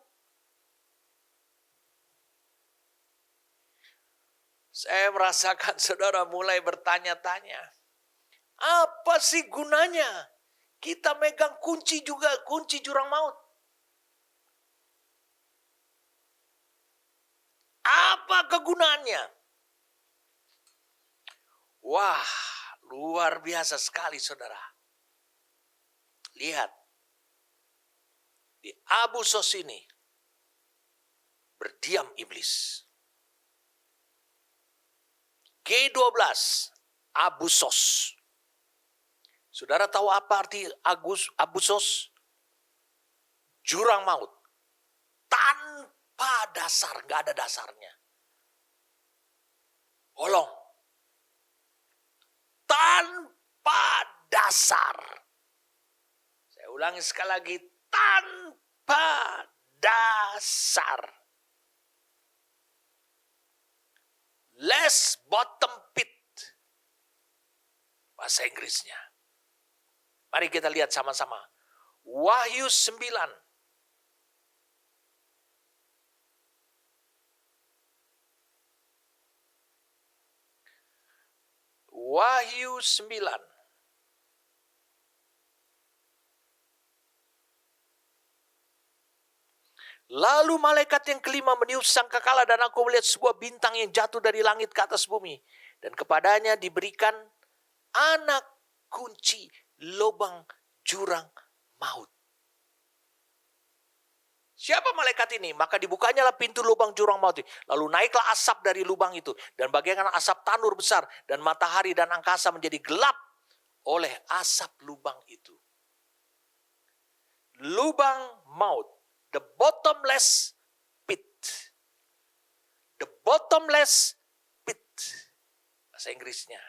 Saya merasakan saudara mulai bertanya-tanya. Apa sih gunanya kita megang kunci juga, kunci jurang maut? Apa kegunaannya? Wah, luar biasa sekali saudara. Lihat. Di Abusos ini berdiam iblis. G12 Abusos. Saudara tahu apa arti Abusos? Jurang maut. Tanpa dasar, nggak ada dasarnya. Bolong. Tanpa dasar. Saya ulangi sekali lagi. Tanpa dasar. Less bottom pit. Bahasa Inggrisnya. Mari kita lihat sama-sama. Wahyu 9. Wahyu 9. Lalu malaikat yang kelima meniup sangkakala dan aku melihat sebuah bintang yang jatuh dari langit ke atas bumi. Dan kepadanya diberikan anak kunci lubang jurang maut. Siapa malaikat ini? Maka dibukanyalah pintu lubang jurang maut. Lalu naiklah asap dari lubang itu. Dan bagaikan asap tanur besar. Dan matahari dan angkasa menjadi gelap oleh asap lubang itu. Lubang maut, the bottomless pit. The bottomless pit, bahasa Inggrisnya.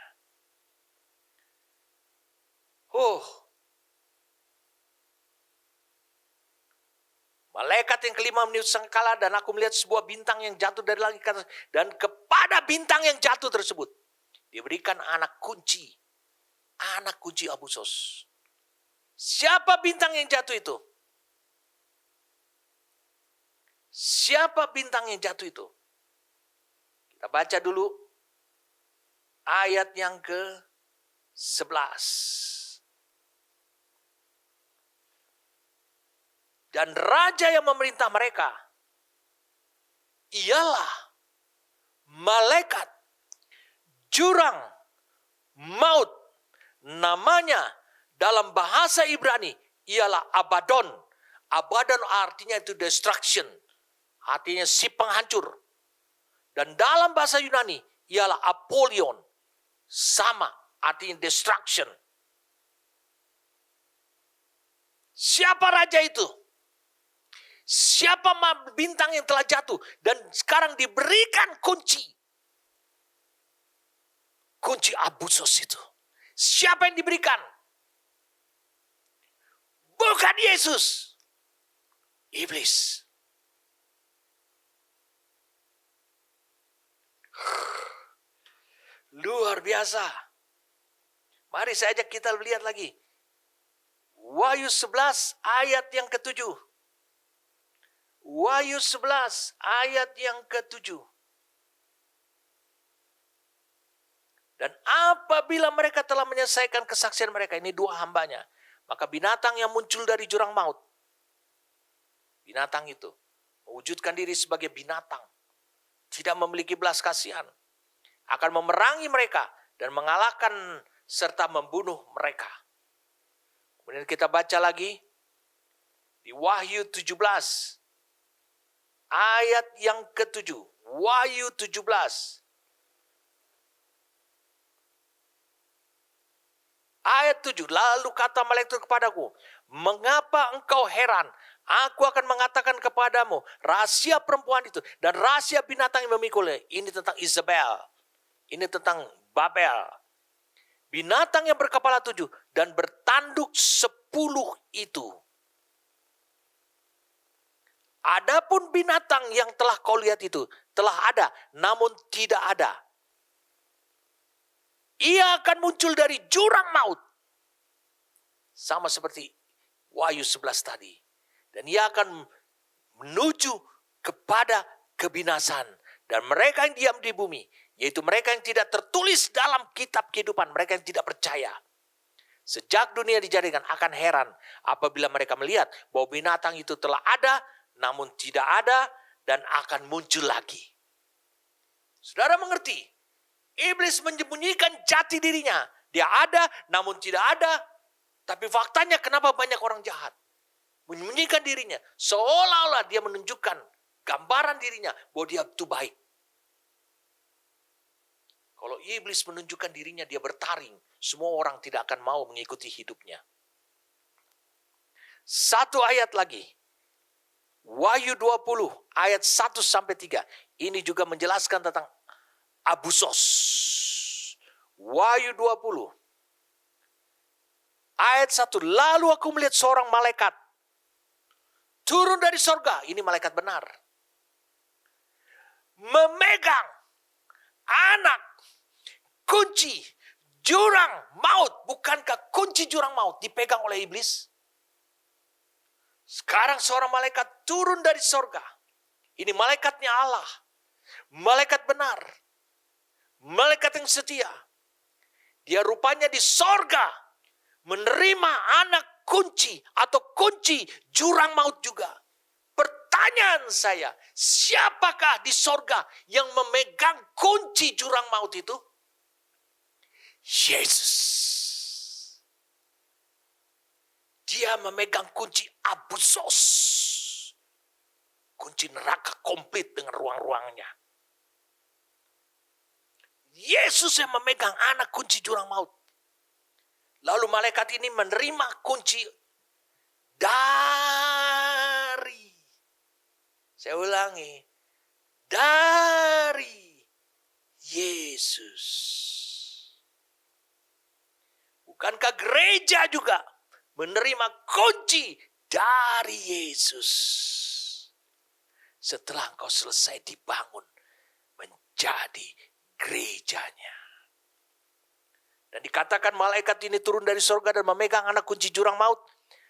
Malaikat yang kelima meniup sangkala dan aku melihat sebuah bintang yang jatuh dari langit ke atas. Dan kepada bintang yang jatuh tersebut diberikan anak kunci Abusos. Siapa bintang yang jatuh itu? Siapa bintang yang jatuh itu? Kita baca dulu ayat yang ke-11. Dan raja yang memerintah mereka ialah malaikat jurang maut. Namanya dalam bahasa Ibrani ialah Abaddon. Abaddon artinya itu destruction. Artinya si penghancur. Dan dalam bahasa Yunani ialah Apollyon. Sama artinya destruction. Siapa raja itu? Siapa bintang yang telah jatuh dan sekarang diberikan kunci? Kunci Abusos itu. Siapa yang diberikan? Bukan Yesus. Iblis. Luar biasa. Mari saya ajak kita lihat lagi. Wahyu 11 ayat yang ke-7. Wahyu 11 ayat yang ke-7. Dan apabila mereka telah menyelesaikan kesaksian mereka, ini dua hambanya, maka binatang yang muncul dari jurang maut, binatang itu mewujudkan diri sebagai binatang, tidak memiliki belas kasihan, akan memerangi mereka dan mengalahkan serta membunuh mereka. Kemudian kita baca lagi di Wahyu 17 ayat yang ke-7. Wahyu 17 ayat 7. Lalu kata malaikat kepadaku, mengapa engkau heran? Aku akan mengatakan kepadamu rahasia perempuan itu dan rahasia binatang yang memikulnya. Ini tentang Isabel. Ini tentang Babel. Binatang yang berkepala 7 dan bertanduk 10 itu. Adapun binatang yang telah kau lihat itu telah ada, namun tidak ada. Ia akan muncul dari jurang maut. Sama seperti Wahyu 11 tadi. Dan ia akan menuju kepada kebinasan. Dan mereka yang diam di bumi, yaitu mereka yang tidak tertulis dalam kitab kehidupan, mereka yang tidak percaya, sejak dunia dijadikan, akan heran apabila mereka melihat bahwa binatang itu telah ada, namun tidak ada, dan akan muncul lagi. Saudara mengerti? Iblis menyembunyikan jati dirinya. Dia ada, namun tidak ada. Tapi faktanya kenapa banyak orang jahat? Menyembunyikan dirinya. Seolah-olah dia menunjukkan gambaran dirinya bahwa dia itu baik. Kalau iblis menunjukkan dirinya, dia bertaring. Semua orang tidak akan mau mengikuti hidupnya. Satu ayat lagi. Wahyu 20 ayat 1-3. Ini juga menjelaskan tentang Abusos. Wahyu 20 ayat 1. Lalu aku melihat seorang malaikat turun dari sorga. Ini malaikat benar. Memegang anak kunci jurang maut. Bukankah kunci jurang maut dipegang oleh iblis? Sekarang seorang malaikat turun dari sorga. Ini malaikatnya Allah. Malaikat benar. Malaikat yang setia. Dia rupanya di sorga. Menerima anak kunci atau kunci jurang maut juga. Pertanyaan saya, siapakah di sorga yang memegang kunci jurang maut itu? Yesus. Dia memegang kunci Abusos. Kunci neraka komplit dengan ruang-ruangnya. Yesus yang memegang anak kunci jurang maut. Lalu malaikat ini menerima kunci dari, saya ulangi, dari Yesus. Bukankah gereja juga menerima kunci dari Yesus? Setelah engkau selesai dibangun menjadi gerejanya. Dan dikatakan malaikat ini turun dari surga dan memegang anak kunci jurang maut.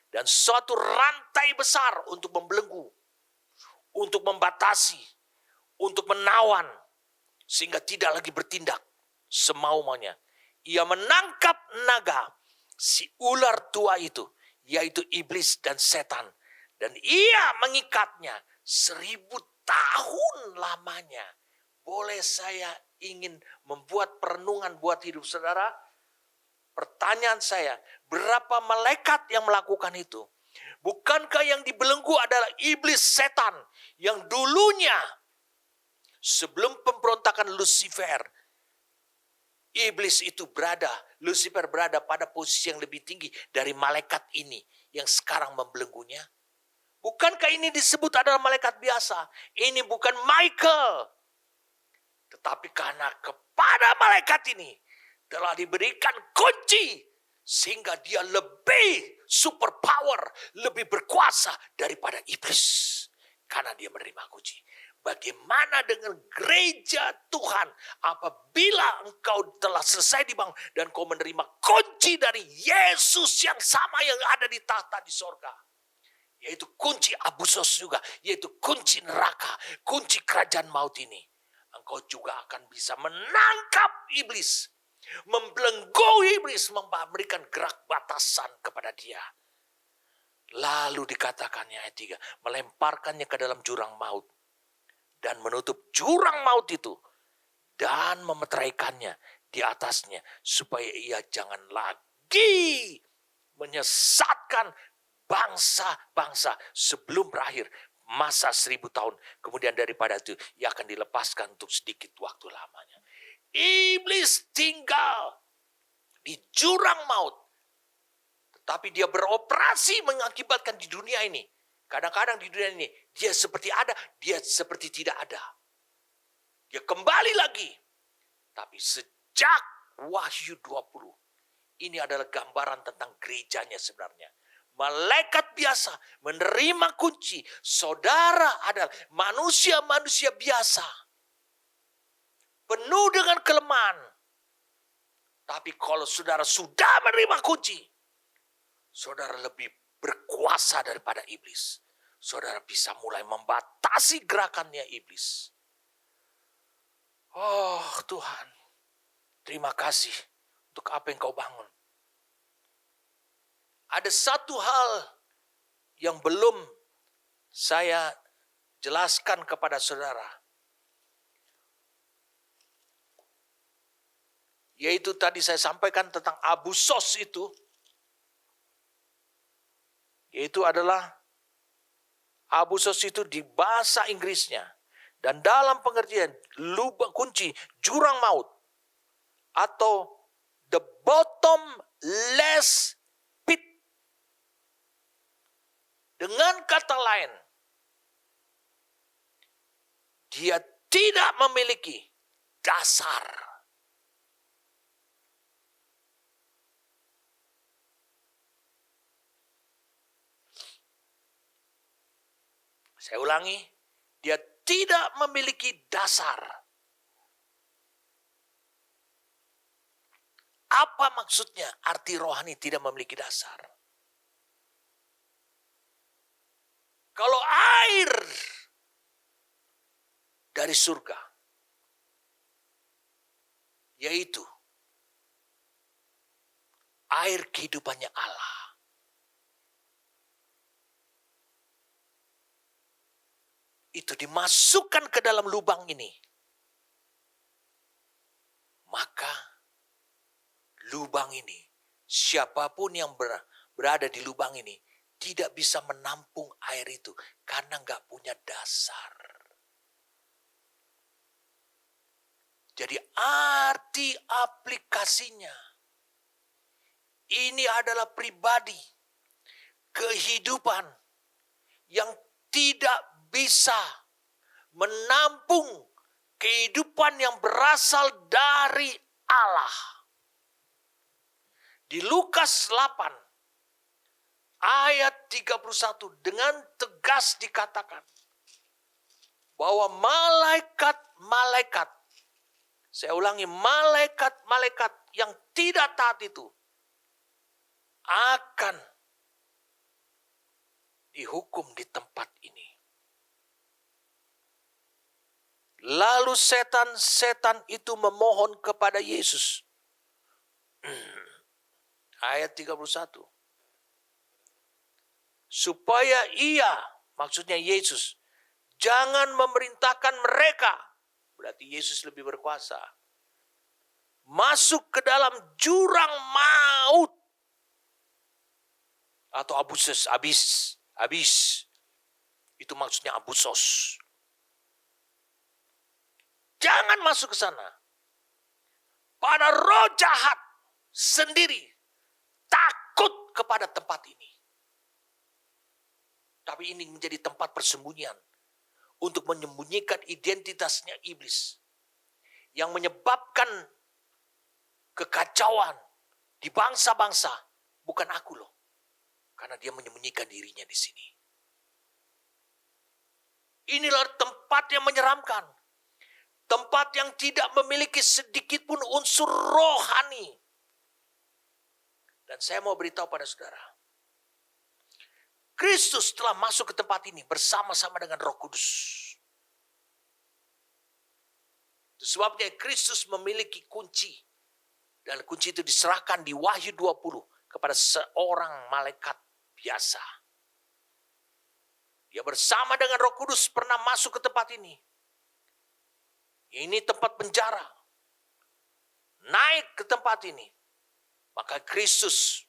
Dan suatu rantai besar untuk membelenggu, untuk membatasi, untuk menawan. Sehingga tidak lagi bertindak semau-maunya. Ia menangkap naga, si ular tua itu, yaitu iblis dan setan. Dan ia mengikatnya 1000 tahun lamanya. Boleh saya ingin membuat perenungan buat hidup saudara? Pertanyaan saya, berapa malaikat yang melakukan itu? Bukankah yang dibelenggu adalah iblis setan yang dulunya sebelum pemberontakan Lucifer, Lucifer berada pada posisi yang lebih tinggi dari malaikat ini yang sekarang membelenggunya? Bukankah ini disebut adalah malaikat biasa? Ini bukan Michael. Tetapi karena kepada malaikat ini telah diberikan kunci, sehingga dia lebih super power, lebih berkuasa daripada iblis. Karena dia menerima kunci. Bagaimana dengan gereja Tuhan apabila engkau telah selesai dibangun dan kau menerima kunci dari Yesus yang sama yang ada di tahta di sorga. Yaitu kunci abusos juga, yaitu kunci neraka, kunci kerajaan maut ini. Engkau juga akan bisa menangkap iblis, membelenggu iblis, memberikan gerak batasan kepada dia. Lalu dikatakannya ayat 3, melemparkannya ke dalam jurang maut dan menutup jurang maut itu dan memeteraikannya di atasnya supaya ia jangan lagi menyesatkan bangsa-bangsa sebelum berakhir masa 1000 tahun. Kemudian daripada itu ia akan dilepaskan untuk sedikit waktu lamanya. Iblis tinggal di jurang maut, tetapi dia beroperasi mengakibatkan di dunia ini. Kadang-kadang di dunia ini dia seperti ada, dia seperti tidak ada. Dia kembali lagi. Tapi sejak Wahyu 20, ini adalah gambaran tentang gerejanya sebenarnya. Malaikat biasa menerima kunci. Saudara adalah manusia-manusia biasa. Penuh dengan kelemahan. Tapi kalau saudara sudah menerima kunci, saudara lebih berkuasa daripada iblis. Saudara bisa mulai membatasi gerakannya iblis. Oh Tuhan, terima kasih untuk apa yang kau bangun. Ada satu hal yang belum saya jelaskan kepada saudara. Yaitu tadi saya sampaikan tentang abusos itu. Yaitu adalah abusos itu di bahasa Inggrisnya. Dan dalam pengertian lubang kunci jurang maut. Atau the bottomless pit. Dengan kata lain, dia tidak memiliki dasar. Saya ulangi, dia tidak memiliki dasar. Apa maksudnya arti rohani tidak memiliki dasar? Kalau air dari surga, yaitu air kehidupannya Allah, itu dimasukkan ke dalam lubang ini, maka lubang ini, siapapun yang berada di lubang ini, tidak bisa menampung air itu karena nggak punya dasar. Jadi arti aplikasinya, ini adalah pribadi, kehidupan yang tidak bisa menampung kehidupan yang berasal dari Allah. Di Lukas 8 ayat 31 dengan tegas dikatakan bahwa malaikat-malaikat, saya ulangi, malaikat-malaikat yang tidak taat itu akan dihukum di tempat ini. Lalu setan-setan itu memohon kepada Yesus. Ayat 31. Supaya ia, maksudnya Yesus, jangan memerintahkan mereka, berarti Yesus lebih berkuasa, masuk ke dalam jurang maut atau abis. Itu maksudnya abusos. Jangan masuk ke sana. Pada roh jahat sendiri takut kepada tempat ini. Tapi ini menjadi tempat persembunyian untuk menyembunyikan identitasnya iblis yang menyebabkan kekacauan di bangsa-bangsa. Bukan aku loh, karena dia menyembunyikan dirinya di sini. Inilah tempat yang menyeramkan, tempat yang tidak memiliki sedikit pun unsur rohani. Dan saya mau beritahu pada saudara, Kristus telah masuk ke tempat ini bersama-sama dengan Roh Kudus. Itu sebabnya Kristus memiliki kunci. Dan kunci itu diserahkan di Wahyu 20 kepada seorang malaikat biasa. Dia bersama dengan Roh Kudus pernah masuk ke tempat ini. Ini tempat penjara. Naik ke tempat ini. Maka Kristus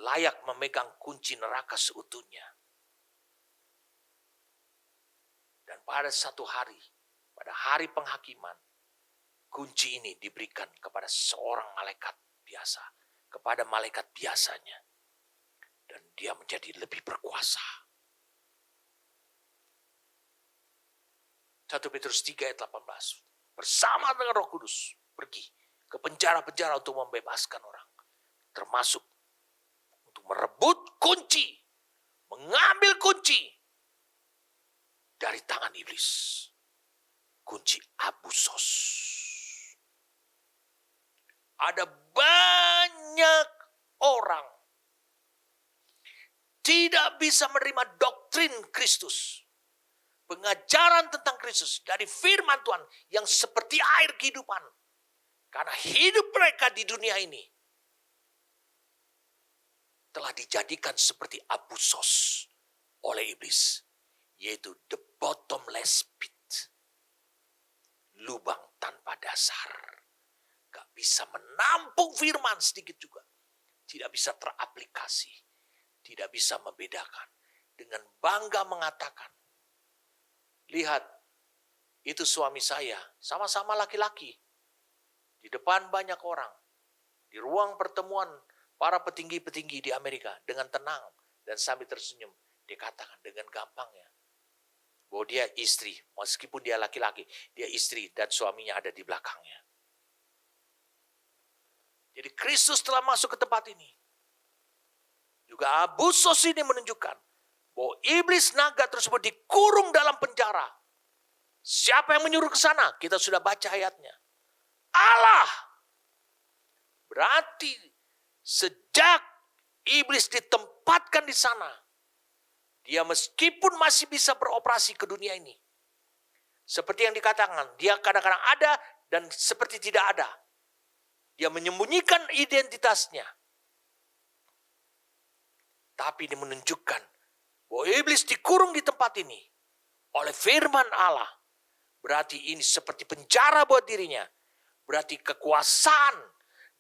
layak memegang kunci neraka seutuhnya. Dan pada satu hari, pada hari penghakiman, kunci ini diberikan kepada seorang malaikat biasa, kepada malaikat biasanya. Dan dia menjadi lebih berkuasa. 1 Petrus 3 ayat 18. Bersama dengan Roh Kudus pergi ke penjara-penjara untuk membebaskan orang. Termasuk untuk merebut kunci, mengambil kunci dari tangan iblis. Kunci abusos. Ada banyak orang tidak bisa menerima doktrin Kristus. Pengajaran tentang Kristus dari firman Tuhan yang seperti air kehidupan. Karena hidup mereka di dunia ini telah dijadikan seperti abusos oleh iblis. Yaitu the bottomless pit. Lubang tanpa dasar. Gak bisa menampung firman sedikit juga. Tidak bisa teraplikasi. Tidak bisa membedakan. Dengan bangga mengatakan, lihat, itu suami saya, sama-sama laki-laki. Di depan banyak orang. Di ruang pertemuan para petinggi-petinggi di Amerika. Dengan tenang dan sambil tersenyum. Dikatakan dengan gampangnya. Bahwa dia istri. Meskipun dia laki-laki. Dia istri dan suaminya ada di belakangnya. Jadi Kristus telah masuk ke tempat ini. Juga abusos ini menunjukkan bahwa iblis naga tersebut dikurung dalam penjara. Siapa yang menyuruh ke sana? Kita sudah baca ayatnya. Allah. Berarti sejak iblis ditempatkan di sana, dia meskipun masih bisa beroperasi ke dunia ini. Seperti yang dikatakan, dia kadang-kadang ada dan seperti tidak ada. Dia menyembunyikan identitasnya. Tapi ini menunjukkan bahwa iblis dikurung di tempat ini oleh firman Allah. Berarti ini seperti penjara buat dirinya. Berarti kekuasaan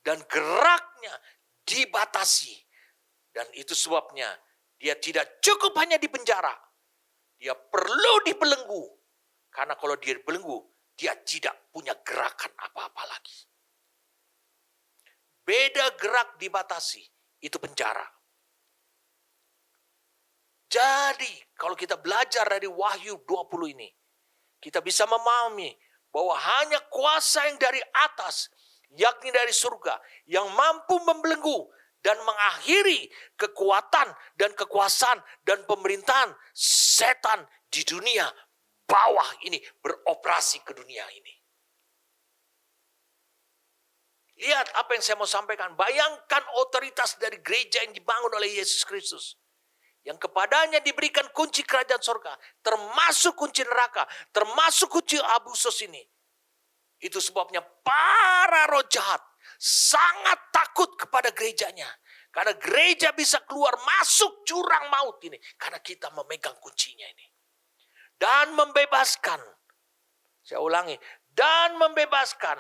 dan geraknya dibatasi. Dan itu sebabnya dia tidak cukup hanya di penjara. Dia perlu dibelenggu. Karena kalau dia dibelenggu, dia tidak punya gerakan apa-apa lagi. beda gerak dibatasi. Itu penjara. Jadi kalau kita belajar dari Wahyu 20 ini, kita bisa memahami bahwa hanya kuasa yang dari atas, yakni dari surga, yang mampu membelenggu dan mengakhiri kekuatan dan kekuasaan dan pemerintahan setan di dunia bawah ini beroperasi ke dunia ini. Lihat apa yang saya mau sampaikan. Bayangkan otoritas dari gereja yang dibangun oleh Yesus Kristus. Yang kepadanya diberikan kunci kerajaan surga. Termasuk kunci neraka. Termasuk kunci abusos ini. Itu sebabnya para roh jahat sangat takut kepada gerejanya. Karena gereja bisa keluar masuk jurang maut ini. Karena kita memegang kuncinya ini. Dan membebaskan. Saya ulangi. Dan membebaskan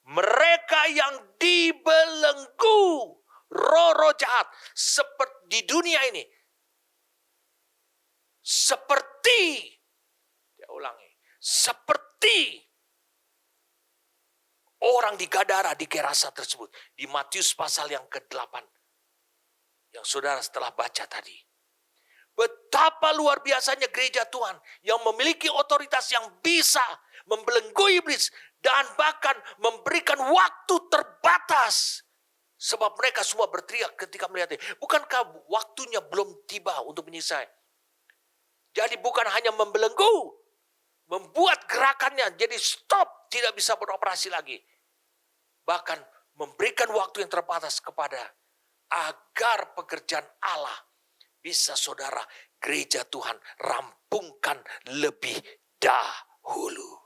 mereka yang dibelenggu roh-roh jahat seperti di dunia ini. Seperti, saya ulangi, seperti orang di Gadara, di Gerasa tersebut. Di Matius pasal yang ke-8. Yang saudara setelah baca tadi. Betapa luar biasanya gereja Tuhan yang memiliki otoritas yang bisa membelenggu iblis dan bahkan memberikan waktu terbatas. Sebab mereka semua berteriak ketika melihatnya. Bukankah waktunya belum tiba untuk menyisai? Jadi bukan hanya membelenggu, membuat gerakannya jadi stop, tidak bisa beroperasi lagi. Bahkan memberikan waktu yang terbatas kepada agar pekerjaan Allah bisa saudara gereja Tuhan rampungkan lebih dahulu.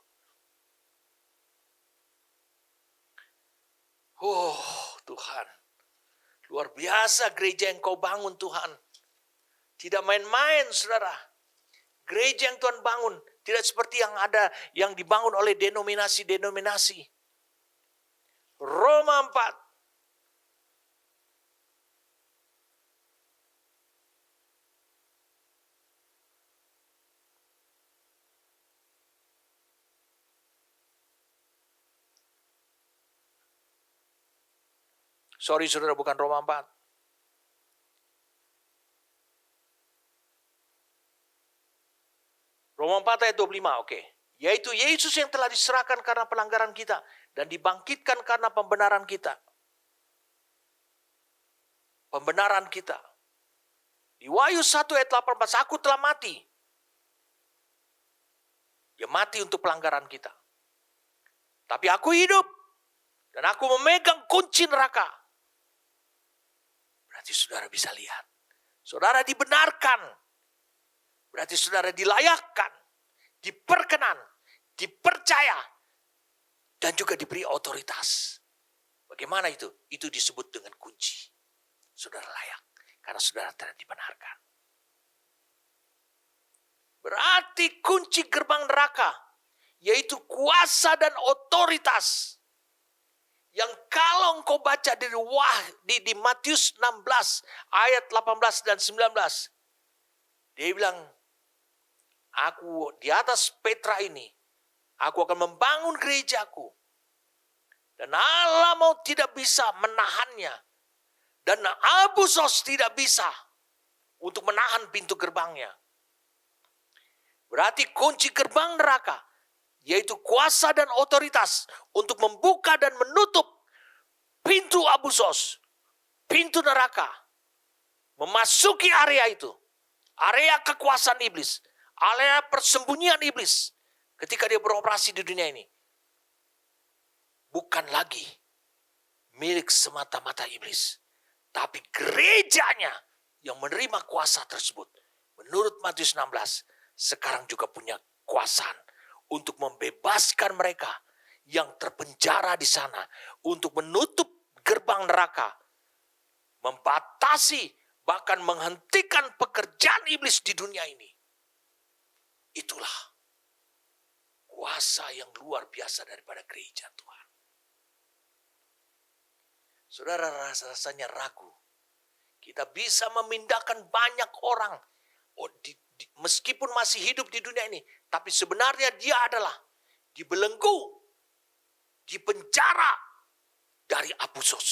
Oh Tuhan, luar biasa gereja yang kau bangun Tuhan. Tidak main-main saudara. Gereja yang Tuhan bangun tidak seperti yang ada yang dibangun oleh denominasi-denominasi. Roma 4. Sorry saudara, bukan Roma 4. Roma 4 ayat 25, oke. Yaitu Yesus yang telah diserahkan karena pelanggaran kita dan dibangkitkan karena pembenaran kita. Pembenaran kita. Di Wahyu 1 ayat 18, aku telah mati. Dia mati untuk pelanggaran kita. Tapi aku hidup dan aku memegang kunci neraka. Berarti saudara bisa lihat. Saudara dibenarkan. Berarti saudara dilayakkan, diperkenan, dipercaya, dan juga diberi otoritas. Bagaimana itu? Itu disebut dengan kunci. Saudara layak, karena saudara telah dibenarkan. Berarti kunci gerbang neraka, yaitu kuasa dan otoritas. Yang kalau engkau baca di Matius 16, ayat 18 dan 19. Dia bilang, aku di atas Petra ini, aku akan membangun gerejaku. Dan Allah mau tidak bisa menahannya. Dan abusos tidak bisa untuk menahan pintu gerbangnya. Berarti kunci gerbang neraka, yaitu kuasa dan otoritas untuk membuka dan menutup pintu abusos, pintu neraka. Memasuki area itu, area kekuasaan iblis. Area persembunyian iblis ketika dia beroperasi di dunia ini. Bukan lagi milik semata-mata iblis. Tapi gerejanya yang menerima kuasa tersebut. Menurut Matius 16, sekarang juga punya kuasaan untuk membebaskan mereka yang terpenjara di sana. Untuk menutup gerbang neraka. Membatasi, bahkan menghentikan pekerjaan iblis di dunia ini. Itulah kuasa yang luar biasa daripada gereja Tuhan. Saudara rasanya ragu. Kita bisa memindahkan banyak orang. Meskipun masih hidup di dunia ini. Tapi sebenarnya dia adalah dibelenggu. Dipenjara. dari Abusos.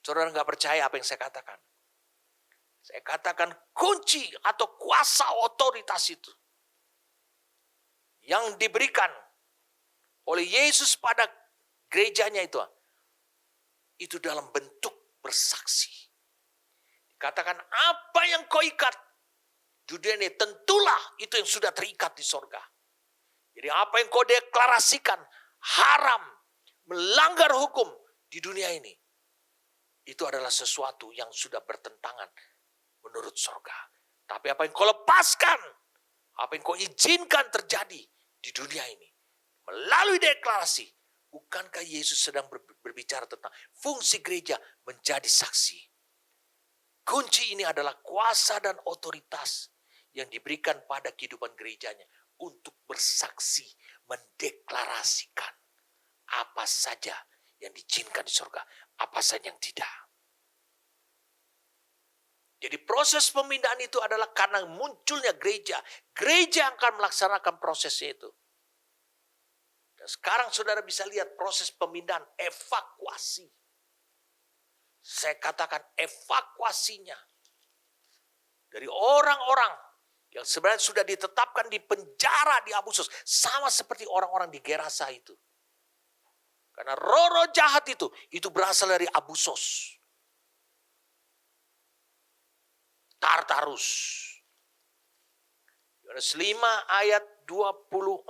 Saudara nggak percaya apa yang saya katakan? Saya katakan kunci atau kuasa otoritas itu yang diberikan oleh Yesus pada gerejanya itu dalam bentuk bersaksi. Katakan apa yang kau ikat di dunia ini, tentulah itu yang sudah terikat di sorga. Jadi apa yang kau deklarasikan haram, melanggar hukum di dunia ini, itu adalah sesuatu yang sudah bertentangan menurut sorga. Tapi apa yang kau lepaskan, apa yang kau izinkan terjadi di dunia ini, melalui deklarasi, bukankah Yesus sedang berbicara tentang fungsi gereja menjadi saksi? Kunci ini adalah kuasa dan otoritas yang diberikan pada kehidupan gerejanya untuk bersaksi, mendeklarasikan apa saja yang diizinkan di surga, apa saja yang tidak. Jadi proses pemindahan itu adalah karena munculnya gereja. Gereja akan melaksanakan prosesnya itu. Dan sekarang saudara bisa lihat proses pemindahan, evakuasi. Saya katakan evakuasinya dari orang-orang yang sebenarnya sudah ditetapkan di penjara di Abusos, sama seperti orang-orang di Gerasa itu. Karena roh-roh jahat itu berasal dari Abusos, Tartarus. Yohanes 5 ayat 24.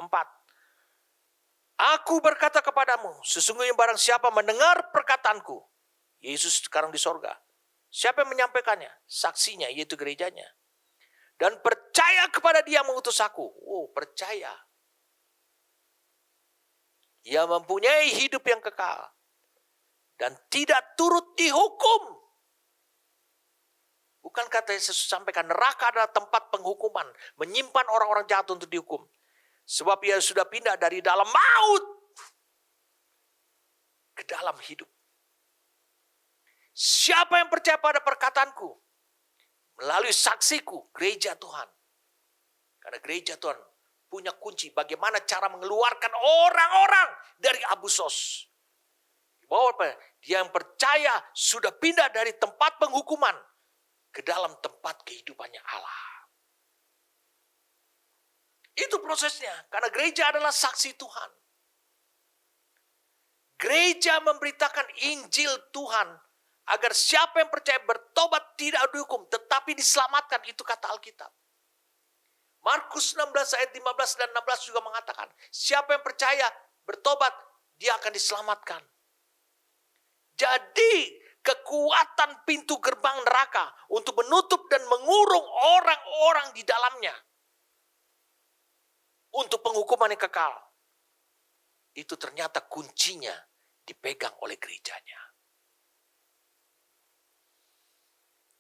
Aku berkata kepadamu, sesungguhnya barang siapa mendengar perkataanku, Yesus sekarang di sorga. Siapa yang menyampaikannya? Saksinya, yaitu gerejanya. Dan percaya kepada dia mengutus aku. Oh, percaya. Ia mempunyai hidup yang kekal. Dan tidak turut dihukum. Bukan kata Yesus sampaikan, neraka adalah tempat penghukuman. Menyimpan orang-orang jahat untuk dihukum. Sebab ia sudah pindah dari dalam maut ke dalam hidup. Siapa yang percaya pada perkataanku? Melalui saksiku, gereja Tuhan. Karena gereja Tuhan punya kunci bagaimana cara mengeluarkan orang-orang dari Abusos. Bahwa dia yang percaya sudah pindah dari tempat penghukuman ke dalam tempat kehidupannya Allah. Itu prosesnya. Karena gereja adalah saksi Tuhan. Gereja memberitakan Injil Tuhan agar siapa yang percaya bertobat tidak dihukum, tetapi diselamatkan. Itu kata Alkitab. Markus 16 ayat 15 dan 16 juga mengatakan, siapa yang percaya bertobat, dia akan diselamatkan. Jadi kekuatan pintu gerbang neraka untuk menutup dan mengurung orang-orang di dalamnya untuk penghukuman yang kekal, itu ternyata kuncinya dipegang oleh gerejanya.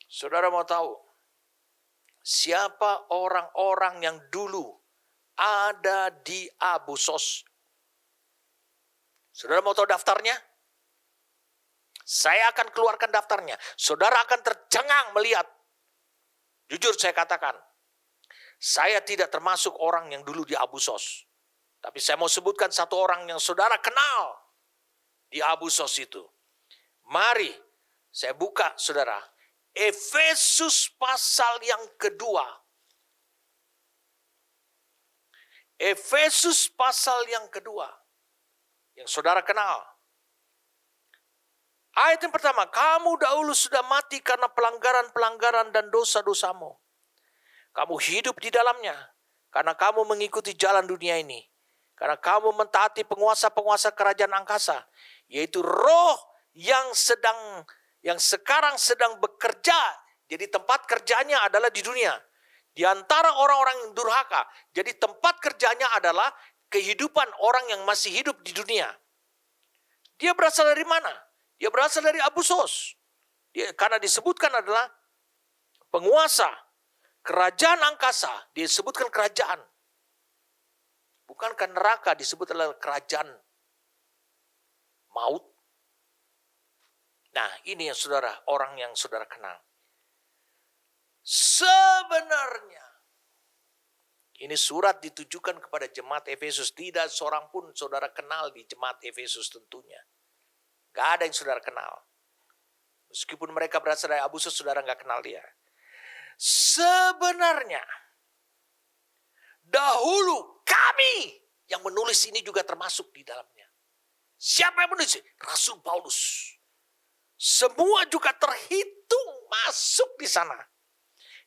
Saudara mau tahu siapa orang-orang yang dulu ada di Abusos? Saudara mau tahu daftarnya? Saya akan keluarkan daftarnya. Saudara akan tercengang melihat. Jujur saya katakan, saya tidak termasuk orang yang dulu di Abusos. Tapi saya mau sebutkan satu orang yang saudara kenal di Abusos itu. Mari saya buka saudara. Efesus pasal yang kedua. Efesus pasal yang kedua. Yang saudara kenal. Ayat yang pertama. Kamu dahulu sudah mati karena pelanggaran-pelanggaran dan dosa-dosamu. Kamu hidup di dalamnya. Karena kamu mengikuti jalan dunia ini. Karena kamu mentaati penguasa-penguasa kerajaan angkasa. Yaitu roh yang sekarang sedang bekerja. Jadi tempat kerjanya adalah di dunia. Di antara orang-orang yang durhaka. Jadi tempat kerjanya adalah kehidupan orang yang masih hidup di dunia. Dia berasal dari mana? Dia berasal dari Abusos. Karena disebutkan adalah penguasa kerajaan angkasa. Disebutkan kerajaan. Bukankah neraka disebut adalah kerajaan maut? Nah, ini yang saudara, orang yang saudara kenal. Sebenarnya Ini surat ditujukan kepada jemaat Efesus. Tidak seorang pun saudara kenal di jemaat Efesus tentunya. Gak ada yang saudara kenal. Meskipun mereka berasal dari Abu Sus, saudara gak kenal dia. Sebenarnya, dahulu kami yang menulis ini juga termasuk di dalamnya. Siapa yang menulis? Rasul Paulus. Semua juga terhitung masuk di sana.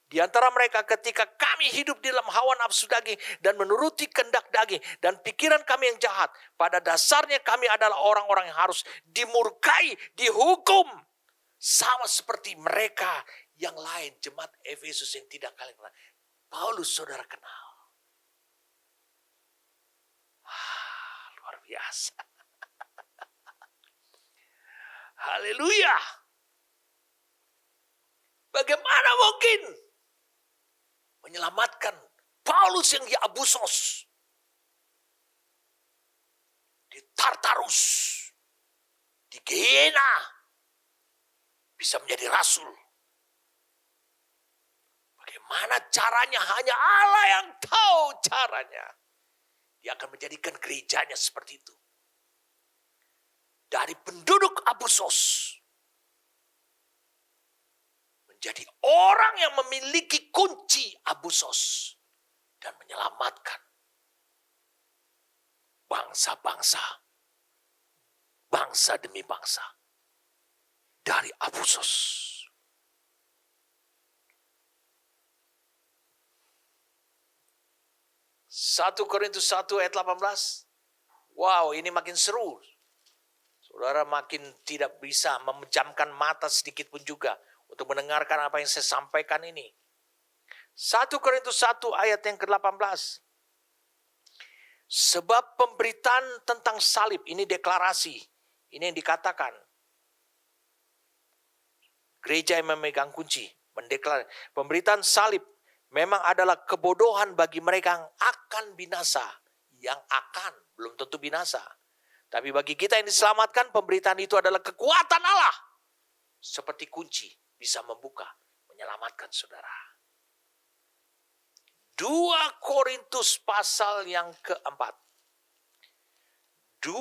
Di antara mereka ketika kami hidup di dalam hawa nafsu daging dan menuruti kehendak daging dan pikiran kami yang jahat, pada dasarnya kami adalah orang-orang yang harus dimurkai, dihukum. Sama seperti mereka yang lain, jemaat Efesus yang tidak kalian kenal. Paulus saudara kenal. Luar biasa. Haleluya. Bagaimana mungkin menyelamatkan Paulus yang di Abusos, di Tartarus, di Gehenna, bisa menjadi rasul? Bagaimana caranya? Hanya Allah yang tahu caranya. Dia akan menjadikan gerejanya seperti itu. Dari penduduk Abusos menjadi orang yang memiliki kunci Abusos dan menyelamatkan bangsa-bangsa, bangsa demi bangsa dari Abusos. Satu Korintus 1 ayat 18. Wow, ini makin seru. Saudara makin tidak bisa memejamkan mata sedikit pun juga untuk mendengarkan apa yang saya sampaikan ini. 1 Korintus 1 ayat yang ke-18. Sebab pemberitaan tentang salib, ini deklarasi. Ini yang dikatakan. Gereja yang memegang kunci, mendeklarasi. Pemberitaan salib memang adalah kebodohan bagi mereka yang akan binasa. Yang akan, belum tentu binasa. Tapi bagi kita yang diselamatkan, pemberitaan itu adalah kekuatan Allah. Seperti kunci, bisa membuka, menyelamatkan saudara. 2 Korintus pasal yang keempat. 2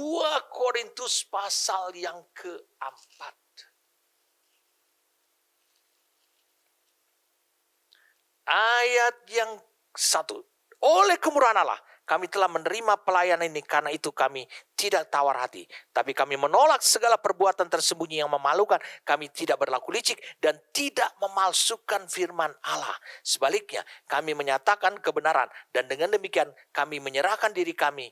Korintus pasal yang keempat. Ayat yang 1. Oleh kemurahan Allah, kami telah menerima pelayanan ini, karena itu kami tidak tawar hati. Tapi kami menolak segala perbuatan tersembunyi yang memalukan. Kami tidak berlaku licik dan tidak memalsukan firman Allah. Sebaliknya, kami menyatakan kebenaran. Dan dengan demikian, kami menyerahkan diri kami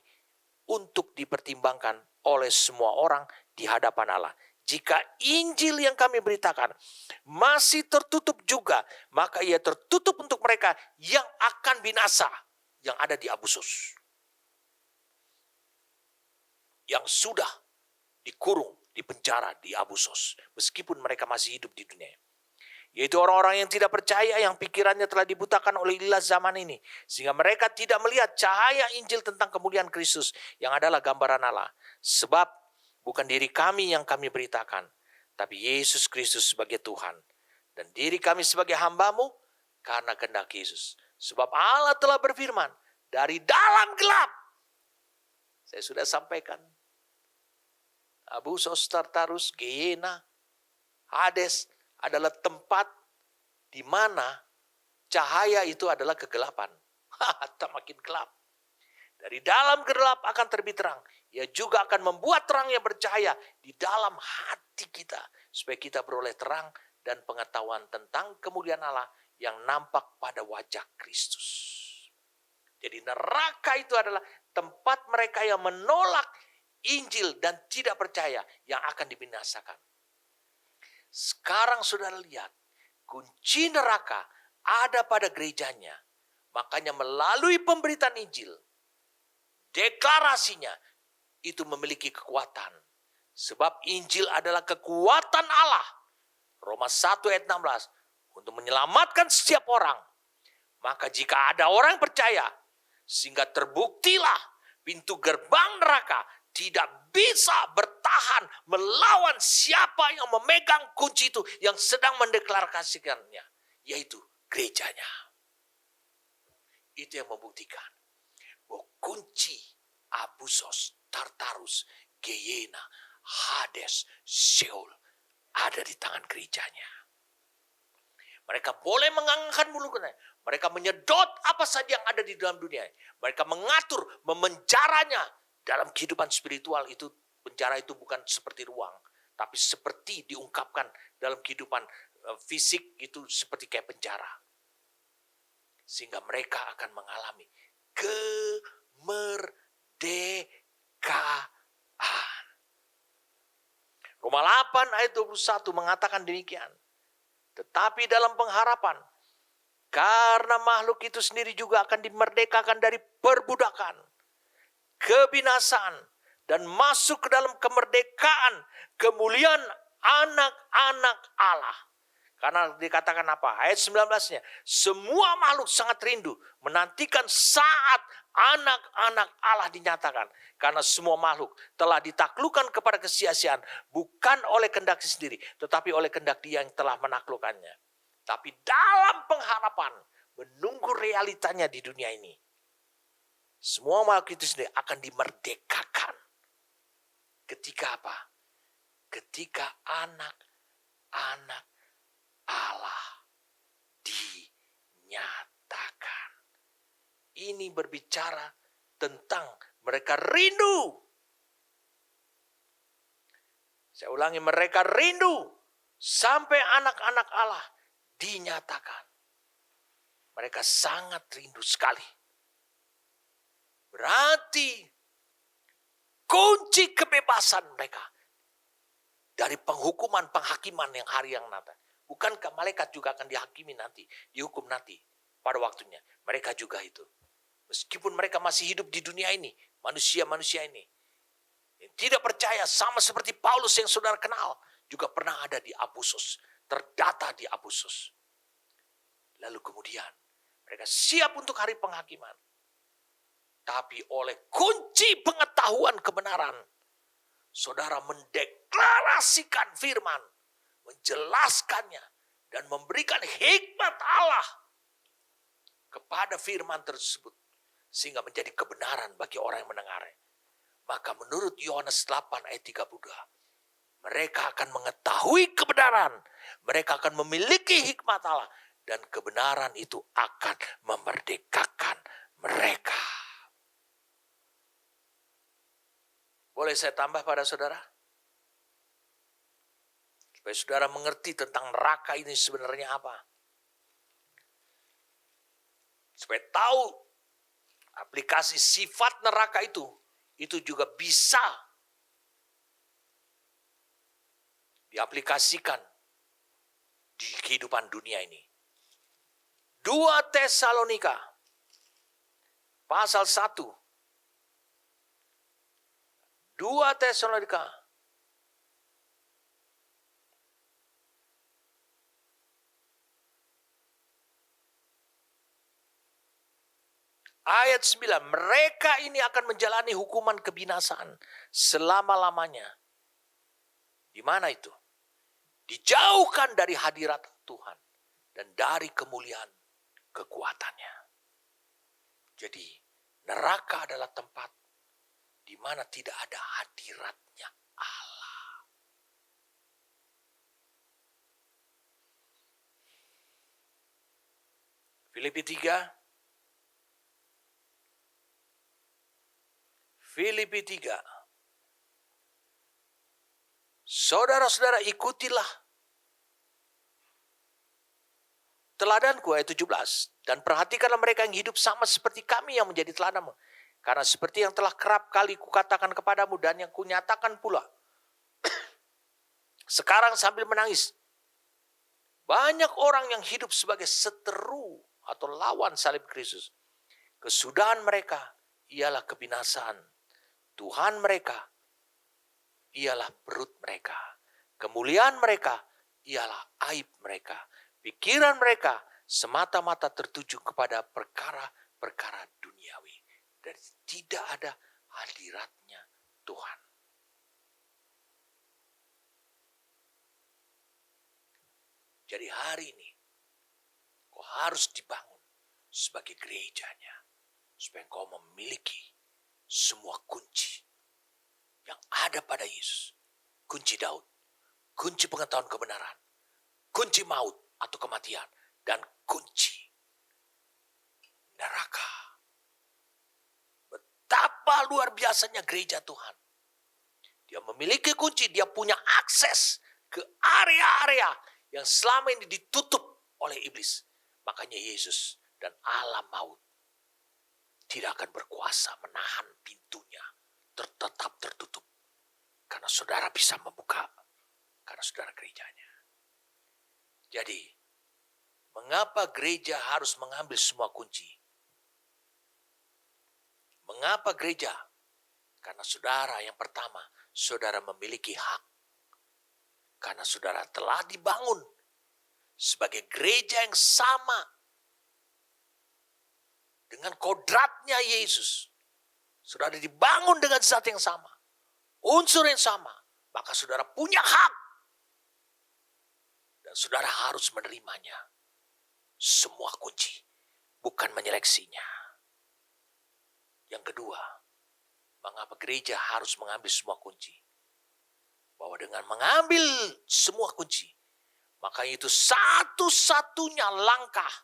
untuk dipertimbangkan oleh semua orang di hadapan Allah. Jika Injil yang kami beritakan masih tertutup juga, maka ia tertutup untuk mereka yang akan binasa, yang ada di Abusos, yang sudah dikurung, dipenjara di Abusos, meskipun mereka masih hidup di dunia. Yaitu orang-orang yang tidak percaya, yang pikirannya telah dibutakan oleh ilah zaman ini, sehingga mereka tidak melihat cahaya Injil tentang kemuliaan Kristus, yang adalah gambaran Allah. Sebab bukan diri kami yang kami beritakan, tapi Yesus Kristus sebagai Tuhan, dan diri kami sebagai hamba-Mu karena kehendak Yesus. Sebab Allah telah berfirman, dari dalam gelap, saya sudah sampaikan, Abusos, Tartarus, Gehenna, Hades adalah tempat di mana cahaya itu adalah kegelapan. Tak makin gelap. Dari dalam gelap akan terbit terang. Ia juga akan membuat terang yang bercahaya di dalam hati kita, supaya kita beroleh terang dan pengetahuan tentang kemuliaan Allah yang nampak pada wajah Kristus. Jadi neraka itu adalah tempat mereka yang menolak Injil dan tidak percaya, yang akan dibinasakan. Sekarang saudara lihat, kunci neraka ada pada gerejanya. Makanya melalui pemberitaan Injil, deklarasinya itu memiliki kekuatan. Sebab Injil adalah kekuatan Allah. Roma 1 ayat 16. Untuk menyelamatkan setiap orang. Maka jika ada orang yang percaya, sehingga terbuktilah pintu gerbang neraka tidak bisa bertahan melawan siapa yang memegang kunci itu, yang sedang mendeklarasikannya, yaitu gerejanya. Itu yang membuktikan bahwa kunci Abusos, Tartarus, Gehenna, Hades, Sheol ada di tangan gerejanya. Mereka boleh mengangkat mulutnya. Mereka menyedot apa saja yang ada di dalam dunia. Mereka mengatur, memenjaranya. Dalam kehidupan spiritual itu, penjara itu bukan seperti ruang. Tapi seperti diungkapkan dalam kehidupan fisik itu seperti kayak penjara. Sehingga mereka akan mengalami kemerdekaan. Roma 8 ayat 21 mengatakan demikian. Tetapi dalam pengharapan, karena makhluk itu sendiri juga akan dimerdekakan dari perbudakan, kebinasaan, dan masuk ke dalam kemerdekaan, kemuliaan anak-anak Allah. Karena dikatakan apa? Ayat 19-nya, semua makhluk sangat rindu menantikan saat anak-anak Allah dinyatakan. Karena semua makhluk telah ditaklukkan kepada kesia-siaan, bukan oleh kehendak sendiri, tetapi oleh kehendak Dia yang telah menaklukkannya. Tapi dalam pengharapan, menunggu realitanya di dunia ini, semua makhluk itu sendiri akan dimerdekakan. Ketika apa? Ketika anak-anak Allah dinyatakan. Ini berbicara tentang mereka rindu. Saya ulangi, mereka rindu sampai anak-anak Allah dinyatakan. Mereka sangat rindu sekali. Berarti kunci kebebasan mereka dari penghukuman, penghakiman yang hari yang nanti. Bukankah malaikat juga akan dihakimi nanti, dihukum nanti pada waktunya? Mereka juga itu. Meskipun mereka masih hidup di dunia ini, manusia-manusia ini yang tidak percaya, sama seperti Paulus yang saudara kenal, juga pernah ada di Abusos, terdata di Abusos. Lalu kemudian mereka siap untuk hari penghakiman. Tapi oleh kunci pengetahuan kebenaran, saudara mendeklarasikan firman, menjelaskannya, dan memberikan hikmat Allah kepada firman tersebut, sehingga menjadi kebenaran bagi orang yang mendengarnya. Maka menurut Yohanes 8 ayat 32, mereka akan mengetahui kebenaran, mereka akan memiliki hikmat Allah, dan kebenaran itu akan memerdekakan mereka. Boleh saya tambah pada saudara? Supaya saudara mengerti tentang neraka ini sebenarnya apa. Supaya tahu aplikasi sifat neraka itu juga bisa diaplikasikan di kehidupan dunia ini. 2 Tesalonika pasal 1. 2 Tesalonika ayat 9, mereka ini akan menjalani hukuman kebinasaan selama-lamanya. Di mana itu? Dijauhkan dari hadirat Tuhan dan dari kemuliaan kekuatannya. Jadi neraka adalah tempat di mana tidak ada hadiratnya Allah. Filipi 3 Saudara-saudara, ikutilah teladanku ayat 17. Dan perhatikanlah mereka yang hidup sama seperti kami yang menjadi teladanmu. Karena seperti yang telah kerap kali kukatakan kepadamu dan yang kunyatakan pula. Sekarang sambil menangis. Banyak orang yang hidup sebagai seteru atau lawan salib Kristus. Kesudahan mereka ialah kebinasaan. Tuhan mereka ialah perut mereka. Kemuliaan mereka ialah aib mereka. Pikiran mereka semata-mata tertuju kepada perkara-perkara duniawi. Dan tidak ada hadiratnya Tuhan. Jadi hari ini kau harus dibangun sebagai gerejanya. Supaya engkau memiliki semua kunci yang ada pada Yesus. Kunci Daud, kunci pengetahuan kebenaran, kunci maut atau kematian, dan kunci neraka. Betapa luar biasanya gereja Tuhan. Dia memiliki kunci, dia punya akses ke area-area yang selama ini ditutup oleh iblis. Makanya Yesus dan alam maut tidak akan berkuasa menahan pintunya. Tetap tertutup. Karena saudara bisa membuka. Karena saudara gerejanya. Jadi, mengapa gereja harus mengambil semua kunci? Mengapa gereja? Karena saudara yang pertama, saudara memiliki hak. Karena saudara telah dibangun sebagai gereja yang sama dengan kodratnya Yesus. Saudara dibangun dengan zat yang sama, unsur yang sama, maka saudara punya hak. Dan saudara harus menerimanya. Semua kunci, bukan menyeleksinya. Yang kedua, mengapa gereja harus mengambil semua kunci? Bahwa dengan mengambil semua kunci, maka itu satu-satunya langkah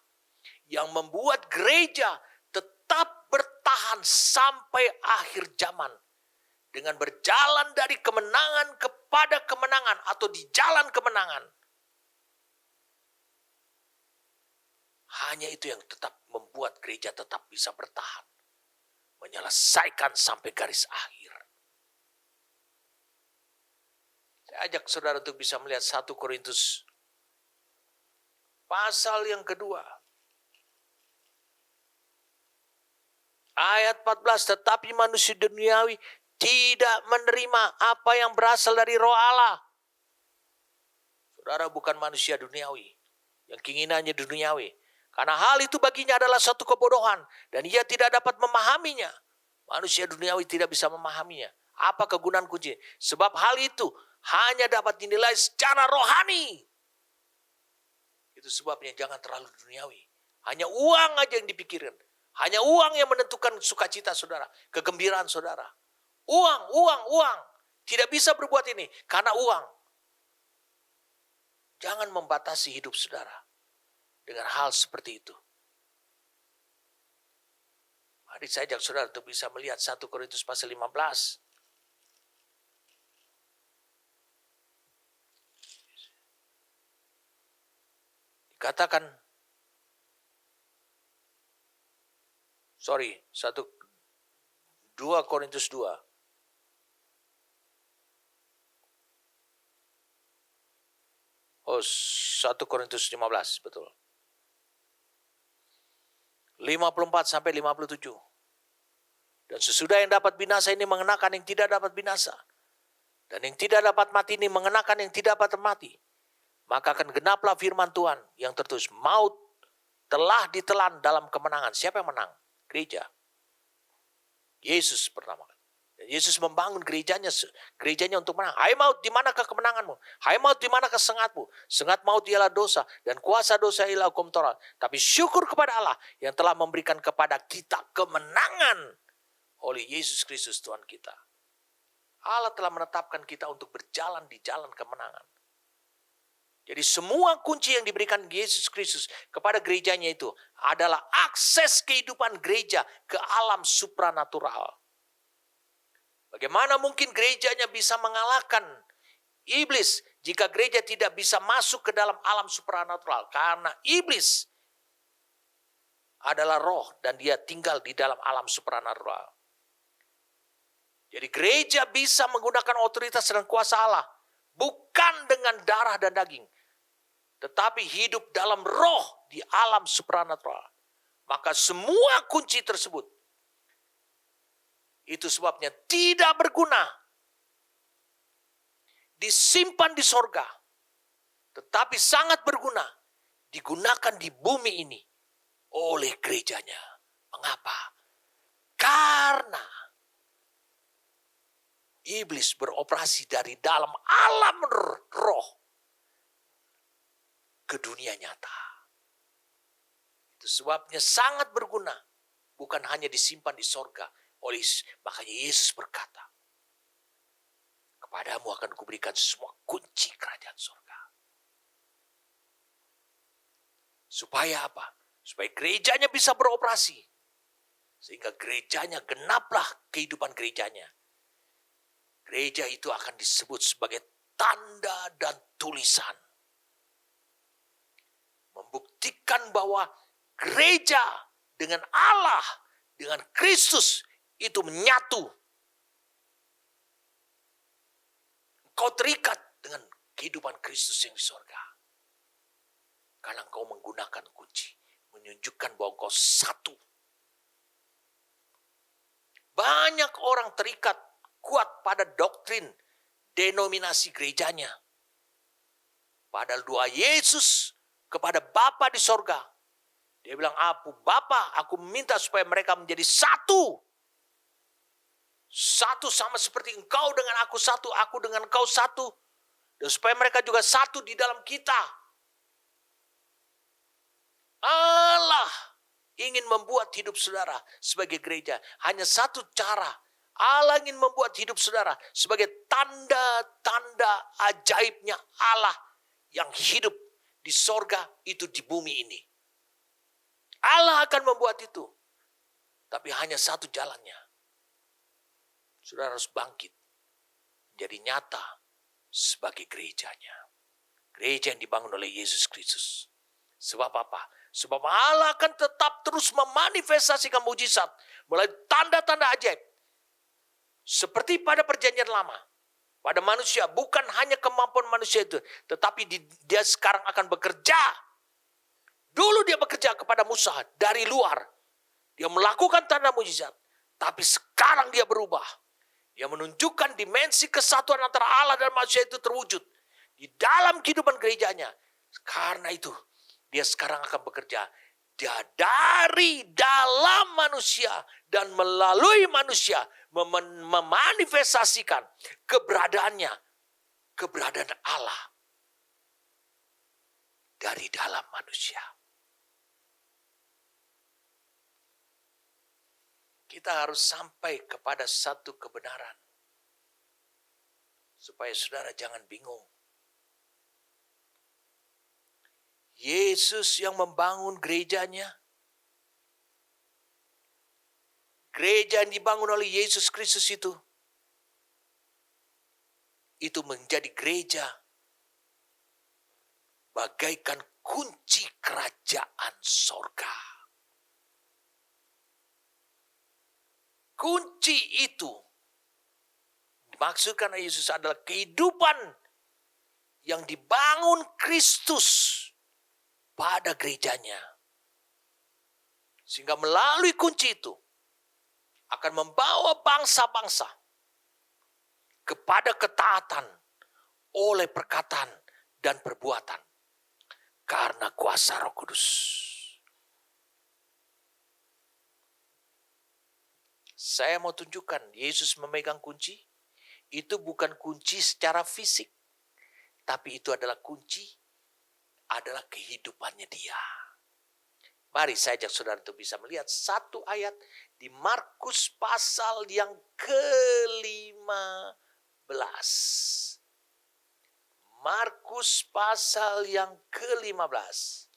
yang membuat gereja tetap bertahan sampai akhir zaman. Dengan berjalan dari kemenangan kepada kemenangan atau di jalan kemenangan. Hanya itu yang tetap membuat gereja tetap bisa bertahan. Menyelesaikan sampai garis akhir. Saya ajak saudara untuk bisa melihat 1 Korintus pasal yang kedua. Ayat 14, tetapi manusia duniawi tidak menerima apa yang berasal dari Roh Allah. Saudara bukan manusia duniawi, yang keinginannya duniawi. Karena hal itu baginya adalah satu kebodohan, dan ia tidak dapat memahaminya. Manusia duniawi tidak bisa memahaminya. Apa kegunaan kunci? Sebab hal itu hanya dapat dinilai secara rohani. Itu sebabnya jangan terlalu duniawi. Hanya uang aja yang dipikirin. Hanya uang yang menentukan sukacita saudara, kegembiraan saudara. Uang. Tidak bisa berbuat ini karena uang. Jangan membatasi hidup saudara dengan hal seperti itu. Mari saya ajak saudara untuk bisa melihat 1 Korintus pasal 15. Dikatakan, 2 Korintus 2. Oh, 1 Korintus 15, betul. 54 sampai 57. Dan sesudah yang dapat binasa ini mengenakan yang tidak dapat binasa. Dan yang tidak dapat mati ini mengenakan yang tidak dapat mati. Maka akan genaplah firman Tuhan yang tertulis, maut telah ditelan dalam kemenangan. Siapa yang menang? Gereja. Yesus pertama. Yesus membangun gerejanya untuk menang. Hai maut, di manakah kemenanganmu? Hai maut, di manakah sengatmu? Sengat maut ialah dosa, dan kuasa dosa ialah hukum Taurat. Tapi syukur kepada Allah yang telah memberikan kepada kita kemenangan oleh Yesus Kristus Tuhan kita. Allah telah menetapkan kita untuk berjalan di jalan kemenangan. Jadi semua kunci yang diberikan Yesus Kristus kepada gerejanya itu adalah akses kehidupan gereja ke alam supranatural. Bagaimana mungkin gerejanya bisa mengalahkan iblis jika gereja tidak bisa masuk ke dalam alam supranatural? Karena iblis adalah roh dan dia tinggal di dalam alam supranatural. Jadi gereja bisa menggunakan otoritas dan kuasa Allah bukan dengan darah dan daging, tetapi hidup dalam roh di alam supranatural. Maka semua kunci tersebut itu sebabnya tidak berguna disimpan di sorga, tetapi sangat berguna digunakan di bumi ini oleh gerejanya. Mengapa? Karena iblis beroperasi dari dalam alam roh ke dunia nyata. Itu sebabnya sangat berguna. Bukan hanya disimpan di sorga. Makanya Yesus berkata, kepadamu akan kuberikan semua kunci kerajaan sorga. Supaya apa? Supaya gerejanya bisa beroperasi. Sehingga gerejanya genaplah kehidupan gerejanya. Gereja itu akan disebut sebagai tanda dan tulisan. Membuktikan bahwa gereja dengan Allah, dengan Kristus itu menyatu. Kau terikat dengan kehidupan Kristus yang di sorga. Karena kau menggunakan kunci. Menunjukkan bahwa kau satu. Banyak orang terikat kuat pada doktrin denominasi gerejanya. Padahal doa Yesus kepada Bapa di sorga. Dia bilang, Bapa, aku minta supaya mereka menjadi satu. Satu sama seperti engkau dengan aku satu, aku dengan engkau satu. Dan supaya mereka juga satu di dalam kita. Allah ingin membuat hidup saudara sebagai gereja. Hanya satu cara. Allah ingin membuat hidup saudara sebagai tanda-tanda ajaibnya Allah yang hidup di sorga itu di bumi ini. Allah akan membuat itu. Tapi hanya satu jalannya. Saudara harus bangkit. Jadi nyata sebagai gerejanya. Gereja yang dibangun oleh Yesus Kristus. Sebab apa? Sebab Allah akan tetap terus memanifestasikan mujizat. Mulai tanda-tanda ajaib. Seperti pada perjanjian lama. Pada manusia. Bukan hanya kemampuan manusia itu. Tetapi dia sekarang akan bekerja. Dulu dia bekerja kepada Musa dari luar. Dia melakukan tanda mujizat. Tapi sekarang dia berubah. Dia menunjukkan dimensi kesatuan antara Allah dan manusia itu terwujud. Di dalam kehidupan gerejanya. Karena itu dia sekarang akan bekerja. Dia dari dalam manusia dan melalui manusia. Memanifestasikan keberadaannya. Keberadaan Allah. Dari dalam manusia. Kita harus sampai kepada satu kebenaran. Supaya saudara jangan bingung. Yesus yang membangun gerejanya. Gereja yang dibangun oleh Yesus Kristus itu. Itu menjadi gereja. Bagaikan kunci kerajaan sorga. Kunci itu dimaksudkan oleh Yesus adalah kehidupan yang dibangun Kristus pada gerejanya. Sehingga melalui kunci itu akan membawa bangsa-bangsa kepada ketaatan oleh perkataan dan perbuatan. Karena kuasa Roh Kudus. Saya mau tunjukkan, Yesus memegang kunci. Itu bukan kunci secara fisik. Tapi itu adalah kunci, adalah kehidupannya dia. Mari saya ajak saudara untuk bisa melihat satu ayat di Markus pasal yang ke-15. Markus pasal yang ke-15.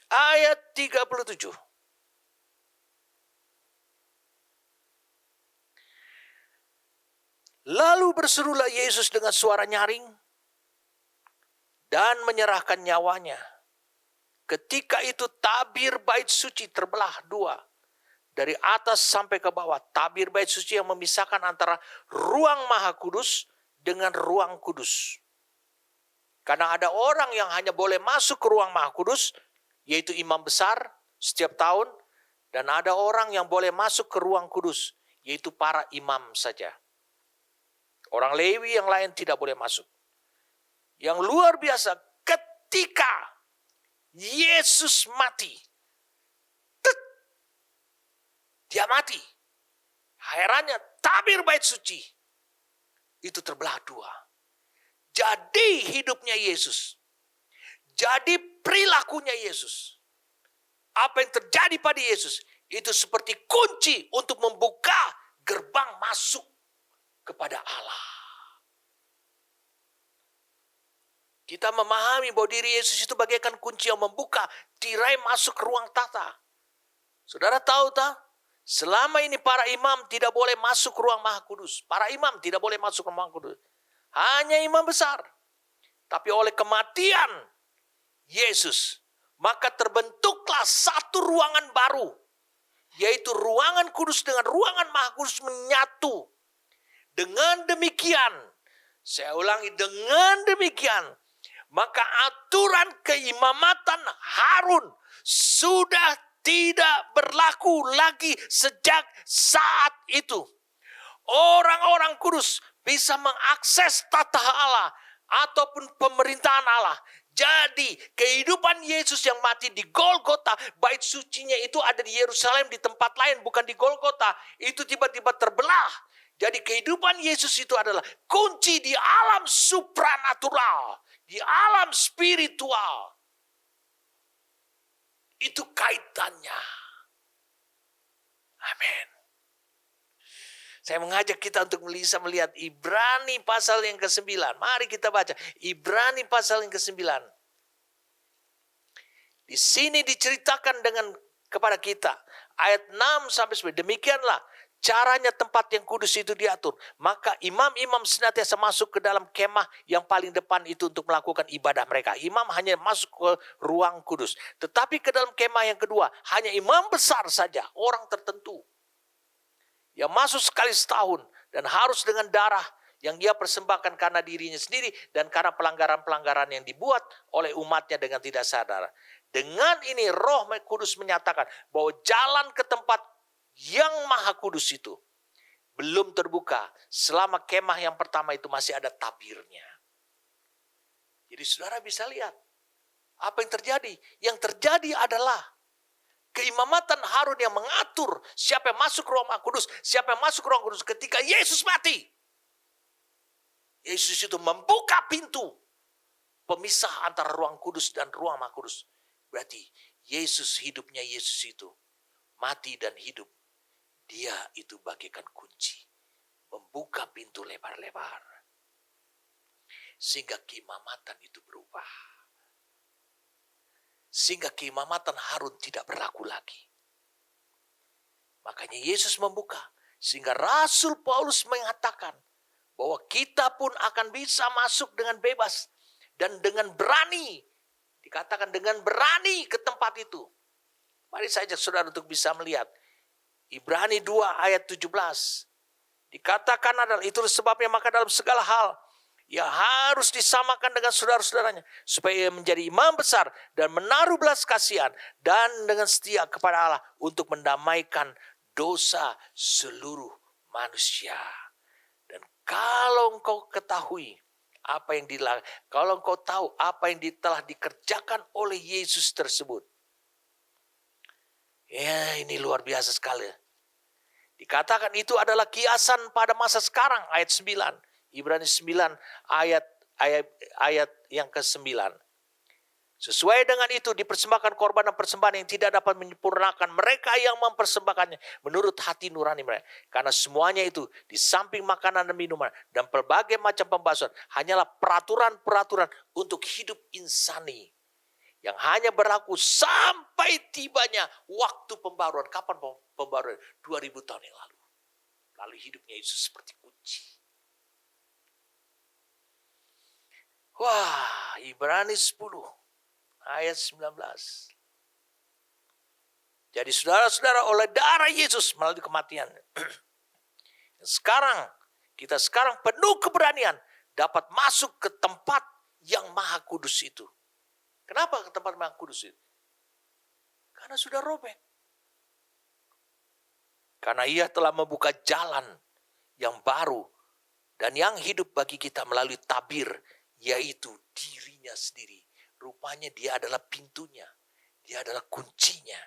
Ayat 37. Lalu berserulah Yesus dengan suara nyaring dan menyerahkan nyawanya. Ketika itu tabir bait suci terbelah dua. Dari atas sampai ke bawah. Tabir bait suci yang memisahkan antara ruang maha kudus dengan ruang kudus. Karena ada orang yang hanya boleh masuk ke ruang maha kudus, yaitu imam besar setiap tahun. Dan ada orang yang boleh masuk ke ruang kudus, yaitu para imam saja. Orang Lewi yang lain tidak boleh masuk. Yang luar biasa ketika Yesus mati. Tet. Dia mati. Herannya tabir bait suci itu terbelah dua. Jadi hidupnya Yesus. Jadi perilakunya Yesus. Apa yang terjadi pada Yesus itu seperti kunci untuk membuka gerbang masuk kepada Allah. Kita memahami bahwa diri Yesus itu bagaikan kunci yang membuka tirai masuk ke ruang tata. Saudara tahu tak? Selama ini para imam tidak boleh masuk ke ruang Maha Kudus. Para imam tidak boleh masuk ke ruang Maha Kudus. Hanya imam besar. Tapi oleh kematian Yesus, maka terbentuklah satu ruangan baru. Yaitu ruangan kudus dengan ruangan Maha Kudus menyatu. Dengan demikian, saya ulangi, dengan demikian, maka aturan keimamatan Harun sudah tidak berlaku lagi sejak saat itu. Orang-orang kudus bisa mengakses tata Allah ataupun pemerintahan Allah. Jadi kehidupan Yesus yang mati di Golgota, bait sucinya itu ada di Yerusalem, di tempat lain, bukan di Golgota. Itu tiba-tiba terbelah. Jadi kehidupan Yesus itu adalah kunci di alam supranatural, di alam spiritual. Itu kaitannya. Amin. Saya mengajak kita untuk bisa melihat Ibrani pasal yang ke-9. Mari kita baca Ibrani pasal yang ke-9. Di sini diceritakan kepada kita ayat 6 sampai 9. Demikianlah caranya tempat yang kudus itu diatur. Maka imam-imam senantiasa masuk ke dalam kemah yang paling depan itu untuk melakukan ibadah mereka. Imam hanya masuk ke ruang kudus. Tetapi ke dalam kemah yang kedua, hanya imam besar saja, orang tertentu. Yang masuk sekali setahun dan harus dengan darah yang dia persembahkan karena dirinya sendiri dan karena pelanggaran-pelanggaran yang dibuat oleh umatnya dengan tidak sadar. Dengan ini Roh Kudus menyatakan bahwa jalan ke tempat yang Maha Kudus itu belum terbuka selama kemah yang pertama itu masih ada tabirnya. Jadi saudara bisa lihat apa yang terjadi. Yang terjadi adalah keimamatan Harun yang mengatur siapa yang masuk ke ruang Maha Kudus, siapa yang masuk ke ruang kudus ketika Yesus mati. Yesus itu membuka pintu pemisah antara ruang kudus dan ruang Maha Kudus. Berarti Yesus, hidupnya Yesus itu mati dan hidup. Dia itu bagaikan kunci, membuka pintu lebar-lebar sehingga keimamatan itu berubah. Sehingga keimamatan Harun tidak berlaku lagi. Makanya Yesus membuka. Sehingga Rasul Paulus mengatakan bahwa kita pun akan bisa masuk dengan bebas. Dan dengan berani. Dikatakan dengan berani ke tempat itu. Mari saya ajak saudara untuk bisa melihat. Ibrani 2 ayat 17. Dikatakan adalah itu sebabnya maka dalam segala hal. Ia harus disamakan dengan saudara-saudaranya. Supaya ia menjadi imam besar dan menaruh belas kasihan. Dan dengan setia kepada Allah untuk mendamaikan dosa seluruh manusia. Dan kalau engkau ketahui apa yang kalau engkau tahu apa yang telah dikerjakan oleh Yesus tersebut. Ya ini luar biasa sekali. Dikatakan itu adalah kiasan pada masa sekarang ayat 9. Ibrani 9 ayat yang ke-9. Sesuai dengan itu dipersembahkan korban dan persembahan yang tidak dapat menyempurnakan mereka yang mempersembahkannya menurut hati nurani mereka. Karena semuanya itu di samping makanan dan minuman dan berbagai macam pembasuhan hanyalah peraturan-peraturan untuk hidup insani yang hanya berlaku sampai tibanya waktu pembaruan. Kapan pembaruan? 2000 tahun yang lalu. Lalu hidupnya Yesus seperti kunci. Wah, Ibrani 10 ayat 19. Jadi saudara-saudara, oleh darah Yesus melalui kematian. Kita sekarang penuh keberanian dapat masuk ke tempat yang Maha Kudus itu. Kenapa ke tempat Maha Kudus itu? Karena sudah robek. Karena ia telah membuka jalan yang baru dan yang hidup bagi kita melalui tabir, yaitu dirinya sendiri. Rupanya dia adalah pintunya. Dia adalah kuncinya.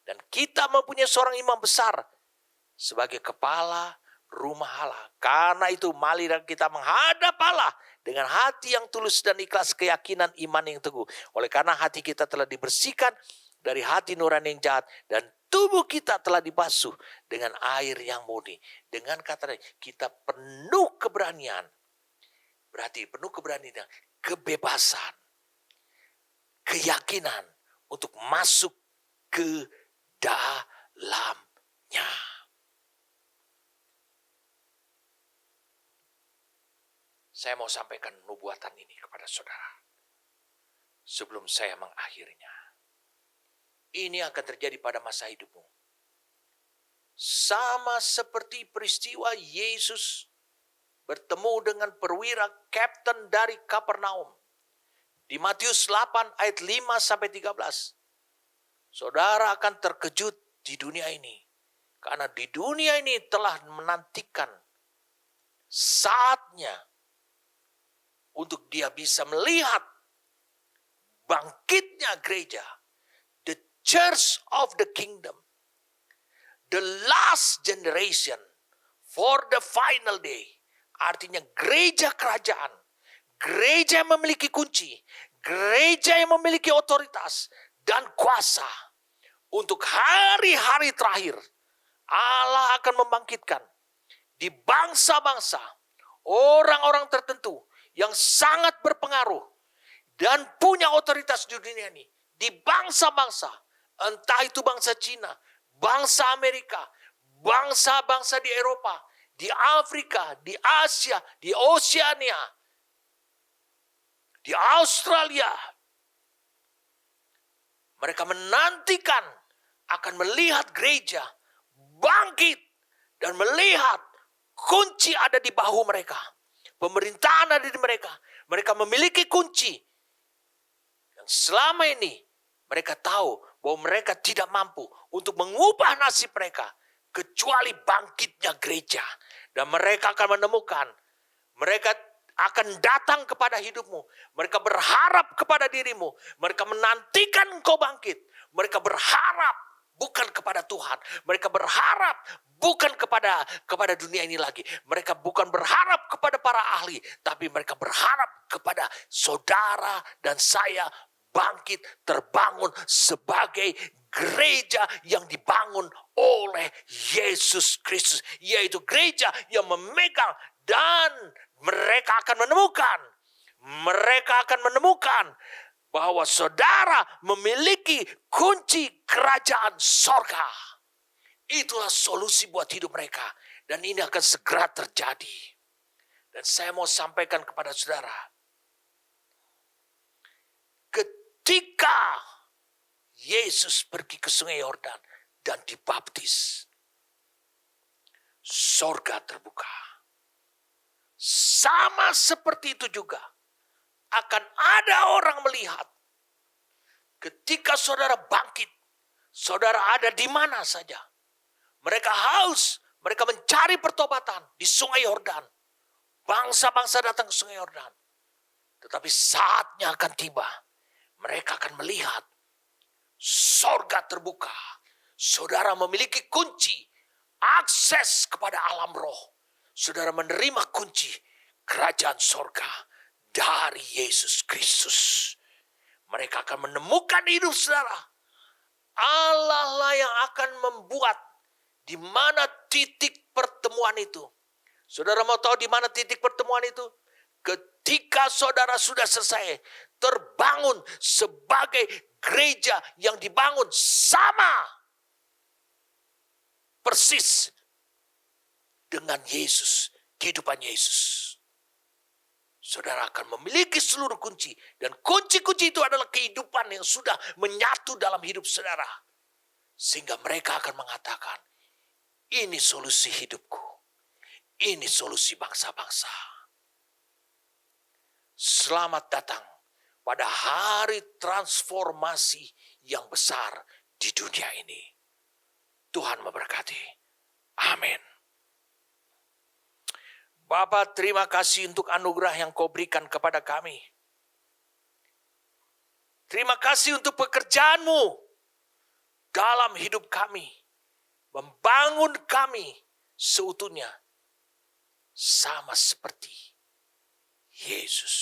Dan kita mempunyai seorang imam besar sebagai kepala rumah Allah. Karena itu marilah kita menghadap Allah dengan hati yang tulus dan ikhlas, keyakinan iman yang teguh. Oleh karena hati kita telah dibersihkan dari hati nurani yang jahat, dan tubuh kita telah dibasuh dengan air yang murni. Dengan kata lain, kita penuh keberanian. Berarti penuh keberanian, kebebasan, keyakinan untuk masuk ke dalamnya. Saya mau sampaikan nubuatan ini kepada saudara sebelum saya mengakhirinya. Ini akan terjadi pada masa hidupmu. Sama seperti peristiwa Yesus bertemu dengan perwira kapten dari Kapernaum. Di Matius 8 ayat 5-13. Saudara akan terkejut di dunia ini. Karena di dunia ini telah menantikan saatnya untuk dia bisa melihat bangkitnya gereja. The Church of the Kingdom. The last generation for the final day. Artinya gereja kerajaan. Gereja yang memiliki kunci. Gereja yang memiliki otoritas dan kuasa. Untuk hari-hari terakhir. Allah akan membangkitkan di bangsa-bangsa orang-orang tertentu yang sangat berpengaruh dan punya otoritas di dunia ini. Di bangsa-bangsa, entah itu bangsa Cina, bangsa Amerika, bangsa-bangsa di Eropa, di Afrika, di Asia, di Oceania, di Australia. Mereka menantikan akan melihat gereja bangkit dan melihat kunci ada di bahu mereka. Pemerintahan ada di mereka. Mereka memiliki kunci. Dan selama ini mereka tahu bahwa mereka tidak mampu untuk mengubah nasib mereka kecuali bangkitnya gereja. Dan mereka akan menemukan, mereka akan datang kepada hidupmu. Mereka berharap kepada dirimu. Mereka menantikan engkau bangkit. Mereka berharap bukan kepada Tuhan. Mereka berharap bukan kepada dunia ini lagi. Mereka bukan berharap kepada para ahli. Tapi mereka berharap kepada saudara dan saya bangkit, terbangun sebagai gereja yang dibangun oleh Yesus Kristus. Yaitu gereja yang memegang, dan mereka akan menemukan bahwa saudara memiliki kunci kerajaan sorga. Itulah solusi buat hidup mereka. Dan ini akan segera terjadi. Dan saya mau sampaikan kepada saudara. Ketika Yesus pergi ke sungai Yordan dan dibaptis, sorga terbuka. Sama seperti itu juga akan ada orang melihat ketika saudara bangkit, saudara ada di mana saja. Mereka haus, mereka mencari pertobatan di sungai Yordan. Bangsa-bangsa datang ke sungai Yordan. Tetapi saatnya akan tiba, mereka akan melihat sorga terbuka. Saudara memiliki kunci akses kepada alam roh. Saudara menerima kunci kerajaan sorga dari Yesus Kristus. Mereka akan menemukan hidup saudara. Allah lah yang akan membuat di mana titik pertemuan itu. Saudara mau tahu di mana titik pertemuan itu? Ketika saudara sudah selesai terbangun sebagai gereja yang dibangun sama persis dengan Yesus, kehidupan Yesus. Saudara akan memiliki seluruh kunci. Dan kunci-kunci itu adalah kehidupan yang sudah menyatu dalam hidup saudara. Sehingga mereka akan mengatakan, ini solusi hidupku. Ini solusi bangsa-bangsa. Selamat datang pada hari transformasi yang besar di dunia ini. Tuhan memberkati. Amin. Bapa, terima kasih untuk anugerah yang kau berikan kepada kami. Terima kasih untuk pekerjaan-Mu dalam hidup kami. Membangun kami seutuhnya. Sama seperti Yesus.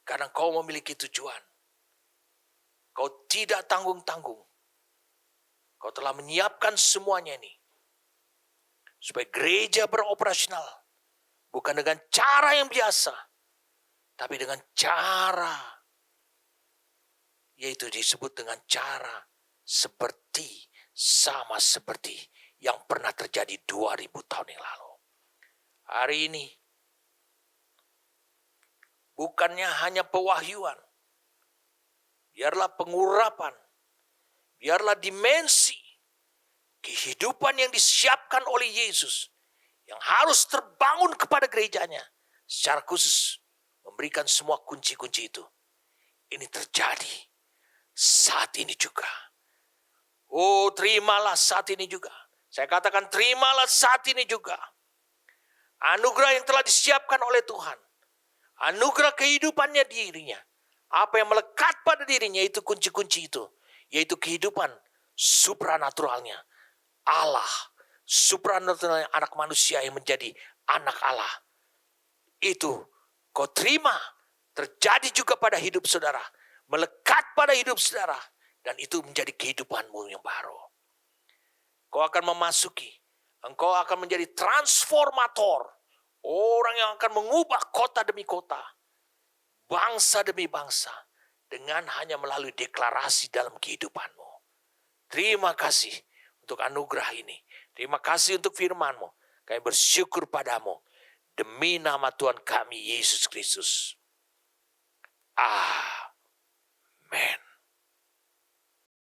Karena Kau memiliki tujuan. Kau tidak tanggung-tanggung. Kau telah menyiapkan semuanya ini. Supaya gereja beroperasional. Bukan dengan cara yang biasa. Tapi dengan cara. Yaitu disebut dengan cara seperti. Sama seperti yang pernah terjadi 2000 tahun yang lalu. Hari ini. Bukannya hanya pewahyuan. Biarlah pengurapan. Biarlah dimensi. Kehidupan yang disiapkan oleh Yesus. Yang harus terbangun kepada gerejanya. Secara khusus. Memberikan semua kunci-kunci itu. Ini terjadi. Saat ini juga. Oh, terimalah saat ini juga. Saya katakan terimalah saat ini juga. Anugerah yang telah disiapkan oleh Tuhan. Anugerah kehidupannya dirinya. Apa yang melekat pada dirinya itu kunci-kunci itu. Yaitu kehidupan supranaturalnya. Allah. Supranaturalnya anak manusia yang menjadi anak Allah. Itu kau terima. Terjadi juga pada hidup saudara. Melekat pada hidup saudara. Dan itu menjadi kehidupanmu yang baru. Kau akan memasuki. Engkau akan menjadi transformator. Orang yang akan mengubah kota demi kota. Bangsa demi bangsa. Dengan hanya melalui deklarasi dalam kehidupanmu. Terima kasih untuk anugerah ini. Terima kasih untuk firman-Mu. Kami bersyukur padamu. Demi nama Tuhan kami, Yesus Kristus. Amen.